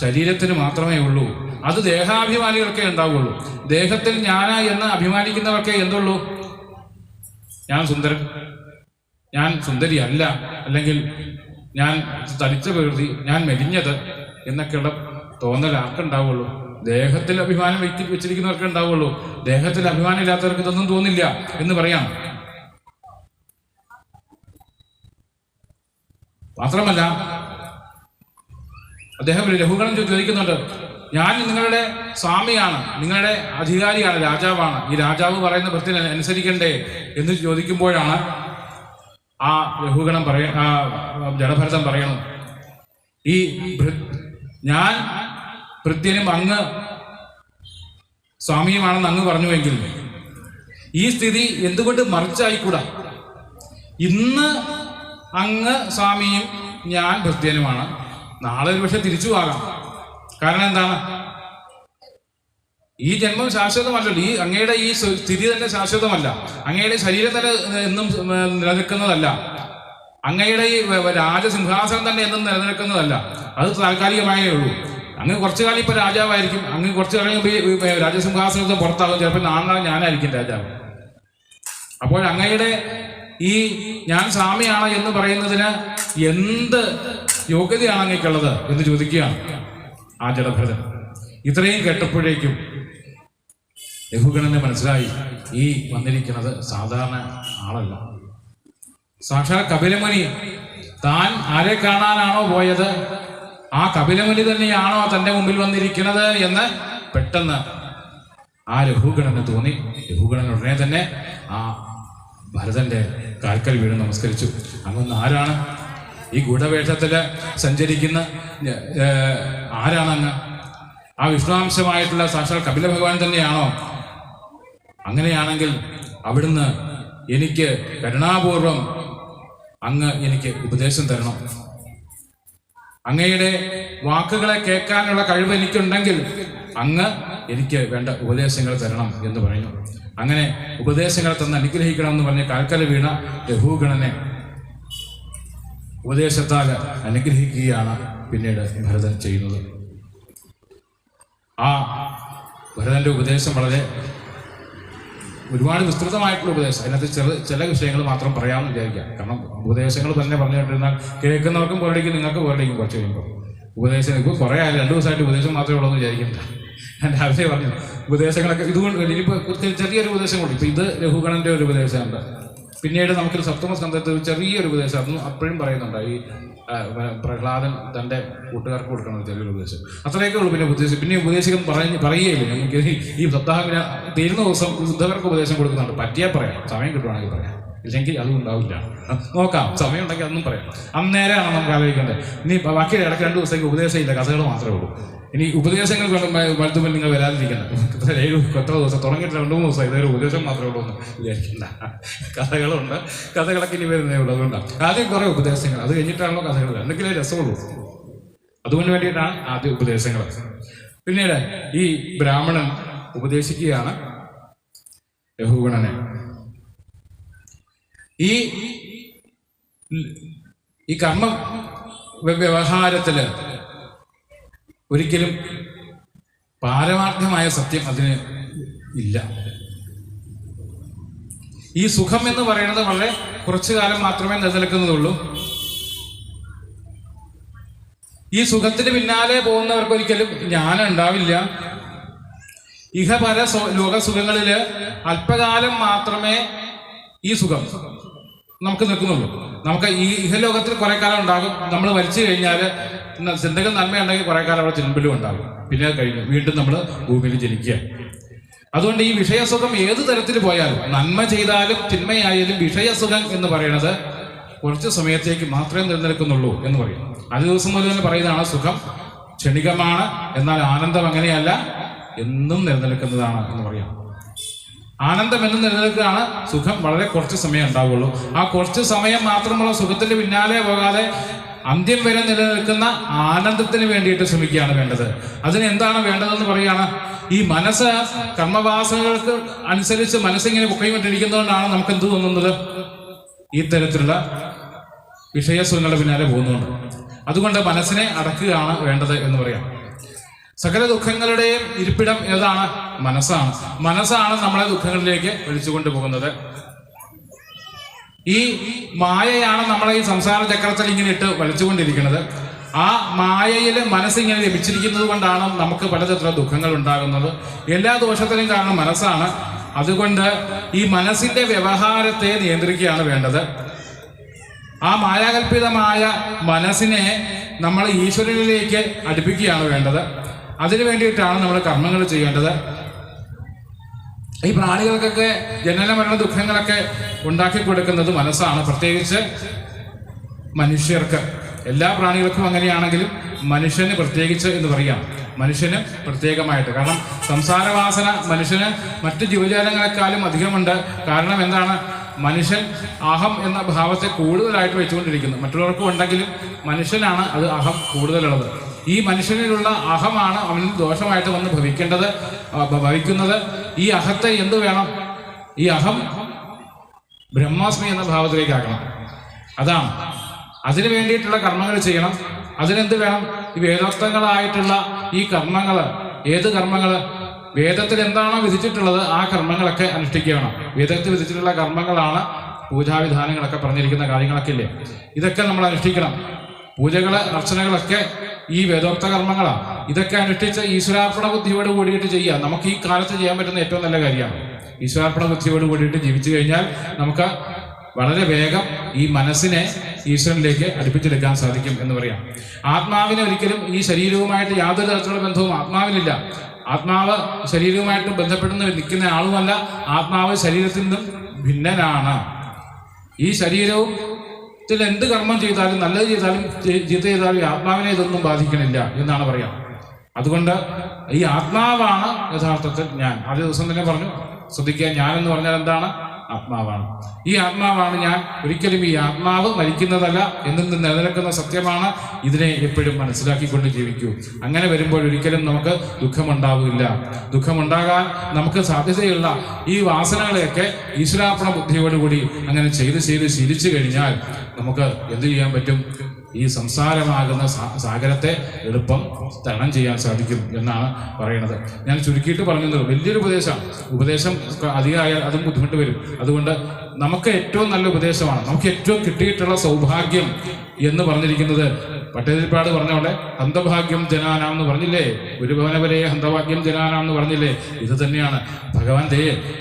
ശരീരത്തിന് മാത്രമേ ഉള്ളൂ. അത് ദേഹാഭിമാനികൾക്കേ ഉണ്ടാവുള്ളൂ. ദേഹത്തിൽ ഞാനാ എന്ന് അഭിമാനിക്കുന്നവർക്കേ എന്തുള്ളൂ? ഞാൻ സുന്ദരൻ, ഞാൻ സുന്ദരി അല്ല, അല്ലെങ്കിൽ ഞാൻ തടിച്ച പ്രകൃതി, ഞാൻ മെലിഞ്ഞത് എന്നൊക്കെയുള്ള തോന്നൽ ആർക്കുണ്ടാവുള്ളൂ? ദേഹത്തിൽ അഭിമാനം വെച്ചിരിക്കുന്നവർക്ക് ഉണ്ടാവുള്ളൂ. ദേഹത്തിൽ അഭിമാനം ഇല്ലാത്തവർക്ക് ഇതൊന്നും തോന്നില്ല എന്ന് പറയാം. മാത്രമല്ല അദ്ദേഹം രഘുഗണൻ ചോദിക്കുന്നുണ്ട്, ഞാൻ നിങ്ങളുടെ സ്വാമിയാണ്, നിങ്ങളുടെ അധികാരിയാണ്, രാജാവാണ്. ഈ രാജാവ് പറയുന്ന ഭൃത്യന് അനുസരിക്കണ്ടേ എന്ന് ചോദിക്കുമ്പോഴാണ് ആ രഘുഗണം ജഡഭരതൻ പറയണം, ഈ ഞാൻ ഭൃത്യനും അങ്ങ് സ്വാമിയുമാണെന്ന് അങ്ങ് പറഞ്ഞുവെങ്കിൽ ഈ സ്ഥിതി എന്തുകൊണ്ട് മറിച്ചായിക്കൂടാ? ഇന്ന് അങ്ങ് സ്വാമിയും ഞാൻ ഭൃത്യനുമാണ്, നാളെ ഒരു പക്ഷെ തിരിച്ചു ആകാം. കാരണം എന്താണ്? ഈ ജന്മം ശാശ്വതമല്ലല്ലോ. ഈ അങ്ങയുടെ ഈ സ്ഥിതി തന്നെ ശാശ്വതമല്ല. അങ്ങയുടെ ശരീരം തന്നെ എന്നും നിലനിൽക്കുന്നതല്ല. അങ്ങയുടെ ഈ രാജസിംഹാസനം തന്നെ എന്നും നിലനിൽക്കുന്നതല്ല. അത് താൽക്കാലികമായേ ഉള്ളൂ. അങ്ങ് കുറച്ചു കാലം ഇപ്പൊ രാജാവായിരിക്കും, അങ്ങ് കുറച്ചു കാലം രാജസിംഹാസനത്തിൽ പുറത്താകും. ചിലപ്പോൾ നാളെ ഞാനായിരിക്കും രാജാവ്. അപ്പോൾ അങ്ങയുടെ ഈ ഞാൻ സ്വാമിയാണ് എന്ന് പറയുന്നതിന് എന്ത് യോഗ്യതയാണ് അങ്ങേക്കുള്ളത് എന്ന് ചോദിക്കുകയാണ് ആ ജഡഭരതൻ. ഇത്രയും കേട്ടപ്പോഴേക്കും രഘുഗണന് മനസ്സിലായി, ഈ വന്നിരിക്കുന്നത് സാധാരണ ആളല്ല. സാക്ഷാൽ കപിലമുനി. താൻ ആരെ കാണാനാണോ പോയത് ആ കപിലമുനി തന്നെയാണോ തന്റെ മുമ്പിൽ വന്നിരിക്കുന്നത് എന്ന് പെട്ടെന്ന് ആ രഘുഗണന് തോന്നി. രഘുഗണൻ ഉടനെ തന്നെ ആ ഭരതന്റെ കാൽക്കൽ വീണ് നമസ്കരിച്ചു. അങ്ങൊന്ന് ആരാണ്? ഈ ഗൂഢവേഷത്തില് സഞ്ചരിക്കുന്ന ആരാണ് അങ്ങ്? ആ വിഷ്ണുവാംശമായിട്ടുള്ള സാക്ഷാൽ കപില ഭഗവാൻ തന്നെയാണോ? അങ്ങനെയാണെങ്കിൽ അവിടുന്ന് എനിക്ക് കരുണാപൂർവം അങ്ങ് എനിക്ക് ഉപദേശം തരണം. അങ്ങയുടെ വാക്കുകളെ കേൾക്കാനുള്ള കഴിവ് എനിക്കുണ്ടെങ്കിൽ അങ്ങ് എനിക്ക് വേണ്ട ഉപദേശങ്ങൾ തരണം എന്ന് പറഞ്ഞു. അങ്ങനെ ഉപദേശങ്ങൾ തന്ന് അനുഗ്രഹിക്കണം എന്ന് പറഞ്ഞ് കാൽക്കല വീണ രഘുഗണനെ ഉപദേശത്താൽ അനുഗ്രഹിക്കുകയാണ് പിന്നീട് ഭരതൻ ചെയ്യുന്നത്. ആ ഭരതന്റെ ഉപദേശം വളരെ ഒരുപാട് വിസ്തൃതമായിട്ടുള്ള ഉപദേശം. അതിനകത്ത് ചില വിഷയങ്ങൾ മാത്രം പറയാമെന്ന് വിചാരിക്കാം. കാരണം ഉപദേശങ്ങൾ തന്നെ പറഞ്ഞുകൊണ്ടിരുന്നാൽ കേൾക്കുന്നവർക്കും പോരടിക്കും, നിങ്ങൾക്ക് പോരടിക്കും. കുറച്ച് കഴിയുമ്പോൾ ഉപദേശം ഇപ്പോൾ കുറേ ആയാലും 2 ദിവസമായിട്ട് ഉപദേശം മാത്രമേ ഉള്ളൂ എന്ന് വിചാരിക്കണ്ട. ഞാൻ രാവിലെ പറഞ്ഞു ഉപദേശങ്ങളൊക്കെ ഇതുകൊണ്ട് ഇനിയിപ്പോൾ ചെറിയൊരു ഉപദേശം കൊണ്ട് ഇപ്പം ഇത് രഘുഗണന്റെ ഒരു ഉപദേശമുണ്ട്. പിന്നീട് നമുക്കൊരു സപ്തമ സ്കന്ധത്തിൽ ചെറിയൊരു ഉപദേശം അതൊന്നും അപ്പോഴും പറയുന്നുണ്ട്. ഈ പ്രഹ്ലാദൻ തൻ്റെ കൂട്ടുകാർക്ക് കൊടുക്കണം ചെറിയൊരു ഉപദേശം, അത്രയൊക്കെ ഉള്ളൂ. പിന്നെ ഉപദേശിക്കാൻ പറയുകയില്ല. നമുക്ക് ഈ സപ്താഹം തീരുന്ന ദിവസം ഉദ്ധവർക്ക് ഉപദേശം കൊടുക്കുന്നുണ്ട്. പറ്റിയാൽ പറയാം, സമയം കിട്ടുവാണെങ്കിൽ പറയാം, ഇല്ലെങ്കിൽ അതും ഉണ്ടാവില്ല. നോക്കാം, സമയം ഉണ്ടെങ്കിൽ അതൊന്നും പറയാം. അന്നേരമാണ് നമുക്ക് ആലോചിക്കേണ്ടത്. ഇനി ബാക്കി ഇടയ്ക്ക് 2 ദിവസത്തേക്ക് ഉപദേശം ഇല്ല, കഥകൾ മാത്രമേ ഉള്ളൂ. ഇനി ഉപദേശങ്ങൾ വലുതുമ്പോൾ നിങ്ങൾ വരാതിരിക്കണം. എത്ര ദിവസം തുടങ്ങിയിട്ട് 2-3 ദിവസം ഇതൊരു ഉപദേശം മാത്രമേ ഉള്ളൂ എന്ന് വിചാരിക്കണ്ട. കഥകളുണ്ട്, കഥകളൊക്കെ ഇനി വരുന്നേ ഉള്ളൂ. അതുകൊണ്ടാണ് ആദ്യം കുറേ ഉപദേശങ്ങൾ, അത് കഴിഞ്ഞിട്ടാണല്ലോ കഥകൾ. എന്തെങ്കിലും രസമുള്ളൂ. അതുകൊണ്ട് വേണ്ടിയിട്ടാണ് ആദ്യം ഉപദേശങ്ങൾ. പിന്നീട് ഈ ബ്രാഹ്മണൻ ഉപദേശിക്കുകയാണ് രഘുഗണനെ. ഈ കർമ്മ വ്യവഹാരത്തില് ഒരിക്കലും പാരമാർത്ഥമായ സത്യം അതിന് ഇല്ല. ഈ സുഖം എന്ന് പറയുന്നത് വളരെ കുറച്ചു കാലം മാത്രമേ നിലനിൽക്കുന്നതുള്ളൂ. ഈ സുഖത്തിന് പിന്നാലെ പോകുന്നവർക്ക് ഒരിക്കലും ജ്ഞാനം ഉണ്ടാവില്ല. ഇഹപര ലോക സുഖങ്ങളില് അല്പകാലം മാത്രമേ ഈ സുഖം നമുക്ക് നിൽക്കുന്നുള്ളൂ. നമുക്ക് ഈ ഇഹലോകത്തിൽ കുറെ കാലം ഉണ്ടാകും. നമ്മൾ മരിച്ചു കഴിഞ്ഞാൽ എന്തെങ്കിലും നന്മയുണ്ടെങ്കിൽ കുറെ കാലം അവിടെ ചിലമ്പിലും ഉണ്ടാകും. പിന്നെ കഴിഞ്ഞു വീണ്ടും നമ്മൾ ഭൂമിയിൽ ജനിക്കുക. അതുകൊണ്ട് ഈ വിഷയസുഖം ഏത് തരത്തിൽ പോയാലും, നന്മ ചെയ്താലും തിന്മയായാലും വിഷയസുഖം എന്ന് പറയുന്നത് കുറച്ച് സമയത്തേക്ക് മാത്രമേ നിലനിൽക്കുന്നുള്ളൂ എന്ന് പറയും. അത് ദിവസം മുതൽ തന്നെ പറയുന്നതാണ് സുഖം ക്ഷണികമാണ്, എന്നാൽ ആനന്ദം അങ്ങനെയല്ല, എന്നും നിലനിൽക്കുന്നതാണ് എന്ന് പറയാം. ആനന്ദം എന്നും നിലനിൽക്കുകയാണ്, സുഖം വളരെ കുറച്ച് സമയം ഉണ്ടാവുള്ളൂ. ആ കുറച്ച് സമയം മാത്രമുള്ള സുഖത്തിന്റെ പിന്നാലെ പോകാതെ അന്ത്യം വരെ നിലനിൽക്കുന്ന ആനന്ദത്തിന് വേണ്ടിയിട്ട് ശ്രമിക്കുകയാണ് വേണ്ടത്. അതിന് എന്താണ് വേണ്ടതെന്ന് പറയുകയാണ്. ഈ മനസ്സ് കർമ്മവാസനകൾക്ക് അനുസരിച്ച് മനസ്സിങ്ങനെ പൊക്കൈകൊണ്ടിരിക്കുന്നതുകൊണ്ടാണ് നമുക്ക് എന്ത് തോന്നുന്നത്? ഈ തരത്തിലുള്ള വിഷയസുഖങ്ങളുടെ പിന്നാലെ പോകുന്നുണ്ട്. അതുകൊണ്ട് മനസ്സിനെ അടക്കുകയാണ് വേണ്ടത് എന്ന് പറയാം. സകല ദുഃഖങ്ങളുടെയും ഇരിപ്പിടം ഏതാണ്? മനസ്സാണ്. മനസ്സാണ് നമ്മളെ ദുഃഖങ്ങളിലേക്ക് വലിച്ചുകൊണ്ടു പോകുന്നത്. ഈ മായയാണ് നമ്മളെ ഈ സംസാര ചക്രത്തിൽ ഇങ്ങനെ ഇട്ട് വലിച്ചുകൊണ്ടിരിക്കുന്നത്. ആ മായയിൽ മനസ്സിങ്ങനെ ലഭിച്ചിരിക്കുന്നത് കൊണ്ടാണ് നമുക്ക് പലതരത്തിലുള്ള ദുഃഖങ്ങൾ ഉണ്ടാകുന്നത്. എല്ലാ ദോഷത്തിനും കാരണം മനസ്സാണ്. അതുകൊണ്ട് ഈ മനസ്സിന്റെ വ്യവഹാരത്തെ നിയന്ത്രിക്കുകയാണ് വേണ്ടത്. ആ മായാകൽപിതമായ മനസ്സിനെ നമ്മൾ ഈശ്വരനിലേക്ക് അടുപ്പിക്കുകയാണ് വേണ്ടത്. അതിനു വേണ്ടിയിട്ടാണ് നമ്മൾ കർമ്മങ്ങൾ ചെയ്യേണ്ടത്. ഈ പ്രാണികൾക്കൊക്കെ ജനന മരണ ദുഃഖങ്ങളൊക്കെ ഉണ്ടാക്കി കൊടുക്കുന്നത് മനസ്സാണ്. പ്രത്യേകിച്ച് മനുഷ്യർക്ക്, എല്ലാ പ്രാണികൾക്കും അങ്ങനെയാണെങ്കിലും മനുഷ്യന് പ്രത്യേകിച്ച് എന്ന് പറയാം. മനുഷ്യന് പ്രത്യേകമായിട്ട്. കാരണം സംസാരവാസന മനുഷ്യന് മറ്റ് ജീവജാലങ്ങളെക്കാളും അധികമുണ്ട്. കാരണം എന്താണ്? മനുഷ്യൻ അഹം എന്ന ഭാവത്തെ കൂടുതലായിട്ട് വെച്ചുകൊണ്ടിരിക്കുന്നു. മറ്റുള്ളവർക്കും ഉണ്ടെങ്കിലും മനുഷ്യനാണ് അത് അഹം കൂടുതലുള്ളത്. ഈ മനുഷ്യനിലുള്ള അഹമാണ് അവനിൽ ദോഷമായിട്ട് വന്ന് ഭവിക്കുന്നത്. ഈ അഹത്തെ എന്ത് വേണം? ഈ അഹം ബ്രഹ്മാസ്മി എന്ന ഭാവത്തിലേക്കാക്കണം. അതാണ്. അതിനു വേണ്ടിയിട്ടുള്ള കർമ്മങ്ങൾ ചെയ്യണം. അതിനെന്ത് വേണം? ഈ വേദോക്തങ്ങളായിട്ടുള്ള ഈ കർമ്മങ്ങൾ. ഏത് കർമ്മങ്ങൾ? വേദത്തിൽ എന്താണോ വിധിച്ചിട്ടുള്ളത് ആ കർമ്മങ്ങളൊക്കെ അനുഷ്ഠിക്കണം. വേദത്തിൽ വിധിച്ചിട്ടുള്ള കർമ്മങ്ങളാണ് പൂജാവിധാനങ്ങളൊക്കെ പറഞ്ഞിരിക്കുന്ന കാര്യങ്ങളൊക്കെ ഇല്ലേ, ഇതൊക്കെ നമ്മൾ അനുഷ്ഠിക്കണം. പൂജകള് അർച്ചനകളൊക്കെ ഈ വേദോക്ത കർമ്മങ്ങളാണ്. ഇതൊക്കെ അനുഷ്ഠിച്ച് ഈശ്വരാർപ്പണ ബുദ്ധിയോട് കൂടിയിട്ട് ചെയ്യുക. നമുക്ക് ഈ കാലത്ത് ചെയ്യാൻ പറ്റുന്ന ഏറ്റവും നല്ല കാര്യമാണ്. ഈശ്വരാർപ്പണ ബുദ്ധിയോട് കൂടിയിട്ട് ജീവിച്ചു കഴിഞ്ഞാൽ നമുക്ക് വളരെ വേഗം ഈ മനസ്സിനെ ഈശ്വരനിലേക്ക് അടുപ്പിച്ചെടുക്കാൻ സാധിക്കും എന്ന് പറയാം. ആത്മാവിന് ഒരിക്കലും ഈ ശരീരവുമായിട്ട് യാതൊരു തരത്തിലുള്ള ബന്ധവും ആത്മാവിനില്ല. ആത്മാവ് ശരീരവുമായിട്ട് ബന്ധപ്പെടുന്ന നിൽക്കുന്ന ആളുമല്ല. ആത്മാവ് ശരീരത്തിൽ നിന്നും ഭിന്നനാണ്. ഈ ശരീരവും എന്ത് കർമ്മം ചെയ്താലും, നല്ലത് ചെയ്താലും ചീത്ത ചെയ്താലും ആത്മാവിനെ ഇതൊന്നും ബാധിക്കണില്ല എന്നാണ് പറയാം. അതുകൊണ്ട് ഈ ആത്മാവാണ് യഥാർത്ഥത്തിൽ ഞാൻ. ആദ്യ ദിവസം തന്നെ പറഞ്ഞു, ശ്രദ്ധിക്കുക, ഞാൻ എന്ന് പറഞ്ഞാൽ എന്താണ്? ആത്മാവാണ്. ഈ ആത്മാവാണ് ഞാൻ. ഒരിക്കലും ഈ ആത്മാവ് മരിക്കുന്നതല്ല, എന്നിൽ നിന്ന് നിലനിൽക്കുന്ന സത്യമാണ്. ഇതിനെ എപ്പോഴും മനസ്സിലാക്കിക്കൊണ്ട് ജീവിക്കൂ. അങ്ങനെ വരുമ്പോൾ ഒരിക്കലും നമുക്ക് ദുഃഖമുണ്ടാവില്ല. ദുഃഖമുണ്ടാകാൻ നമുക്ക് സാധ്യതയുള്ള ഈ വാസനകളെയൊക്കെ ഈശ്വരാർപ്പണ ബുദ്ധിയോടുകൂടി അങ്ങനെ ചെയ്ത് ശീലിച്ചു കഴിഞ്ഞാൽ നമുക്ക് എന്ത് ചെയ്യാൻ പറ്റും? ഈ സംസാരമാകുന്ന സാഗരത്തെ എളുപ്പം തരണം ചെയ്യാൻ സാധിക്കും എന്നാണ് പറയുന്നത്. ഞാൻ ചുരുക്കിയിട്ട് പറഞ്ഞത് വലിയൊരു ഉപദേശം അധികമായാൽ അതും ബുദ്ധിമുട്ട് വരും. അതുകൊണ്ട് നമുക്ക് ഏറ്റവും നല്ല ഉപദേശമാണ്, നമുക്ക് ഏറ്റവും കിട്ടിയിട്ടുള്ള സൗഭാഗ്യം എന്ന് പറഞ്ഞിരിക്കുന്നത് പട്ടേതിരിപ്പാട് പറഞ്ഞ പോലെ ഹന്തഭാഗ്യം ജനാനാം എന്ന് പറഞ്ഞില്ലേ, ഒരു ഭവനവരെ ഹന്തഭാഗ്യം ജനാനാം എന്ന് പറഞ്ഞില്ലേ. ഇത് തന്നെയാണ് ഭഗവാൻ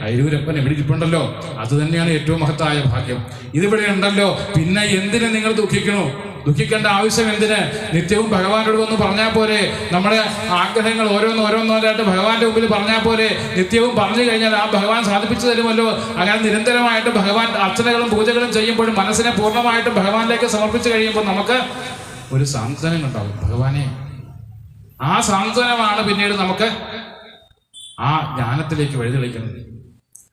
അയിരൂരപ്പൻ എവിടെ ഇരിപ്പുണ്ടല്ലോ, അത് തന്നെയാണ് ഏറ്റവും മഹത്തായ ഭാഗ്യം. ഇതിവിടെ ഉണ്ടല്ലോ, പിന്നെ എന്തിനു നിങ്ങൾ ദുഃഖിക്കേണ്ട ആവശ്യം എന്തിന്? നിത്യവും ഭഗവാനോട് വന്ന് പറഞ്ഞാൽ പോരെ. നമ്മുടെ ആഗ്രഹങ്ങൾ ഓരോന്നോരോന്നായിട്ട് ഭഗവാന്റെ മുമ്പിൽ പറഞ്ഞാൽ പോരെ. നിത്യവും പറഞ്ഞു കഴിഞ്ഞാൽ ആ ഭഗവാൻ സാധിപ്പിച്ചു തരുമല്ലോ. അങ്ങനെ നിരന്തരമായിട്ട് ഭഗവാൻ അർച്ചനകളും പൂജകളും ചെയ്യുമ്പോഴും മനസ്സിനെ പൂർണ്ണമായിട്ടും ഭഗവാനിലേക്ക് സമർപ്പിച്ചു കഴിയുമ്പോൾ നമുക്ക് ഒരു സാന്ത്വനം ഉണ്ടാവും ഭഗവാനെ. ആ സാന്ത്വനമാണ് പിന്നീട് നമുക്ക് ആ ജ്ഞാനത്തിലേക്ക് വഴിതെളിക്കുന്നത്.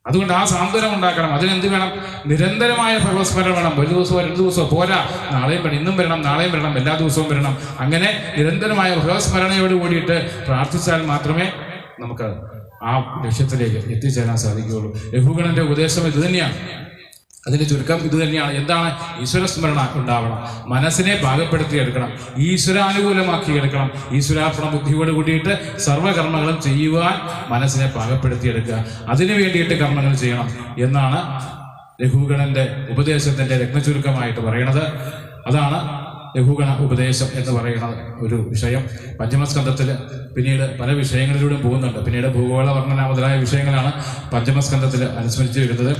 അതുകൊണ്ട് ആ സാന്ത്വനം ഉണ്ടാക്കണം. അതിനെന്ത് വേണം? നിരന്തരമായ ഭഗവത്സ്മരണ വേണം. ഒരു ദിവസമോ 2 ദിവസമോ പോരാ, നാളെയും വരണം, ഇന്നും വരണം, നാളെയും വരണം, എല്ലാ ദിവസവും വരണം. അങ്ങനെ നിരന്തരമായ ഭഗവത്സ്മരണയോട് കൂടിയിട്ട് പ്രാർത്ഥിച്ചാൽ മാത്രമേ നമുക്ക് ആ ലക്ഷ്യത്തിലേക്ക് എത്തിച്ചേരാൻ സാധിക്കുകയുള്ളൂ. രഘുഗണന്റെ ഉപദേശം ഇത് തന്നെയാണ്. അതിന്റെ ചുരുക്കം ഇത് തന്നെയാണ്. എന്താണ്? ഈശ്വരസ്മരണ ഉണ്ടാവണം. മനസ്സിനെ പാകപ്പെടുത്തിയെടുക്കണം, ഈശ്വരാനുകൂലമാക്കിയെടുക്കണം. ഈശ്വരാർപ്പണ ബുദ്ധിയോട് കൂടിയിട്ട് സർവ്വകർമ്മങ്ങളും ചെയ്യുവാൻ മനസ്സിനെ പാകപ്പെടുത്തിയെടുക്കുക. അതിനു വേണ്ടിയിട്ട് കർമ്മങ്ങൾ ചെയ്യണം എന്നാണ് രഘുഗണന്റെ ഉപദേശത്തിന്റെ രത്നചുരുക്കമായിട്ട് പറയണത്. അതാണ് രഘുഗണ ഉപദേശം എന്ന് പറയുന്ന ഒരു വിഷയം. പഞ്ചമസ്കന്ധത്തിൽ പിന്നീട് പല വിഷയങ്ങളിലൂടെ പോകുന്നുണ്ട്. പിന്നീട് ഭൂഗോള വർണ്ണന മുതലായ വിഷയങ്ങളാണ് പഞ്ചമസ്കന്ധത്തിൽ അനുസ്മരിച്ചു വരുന്നത്.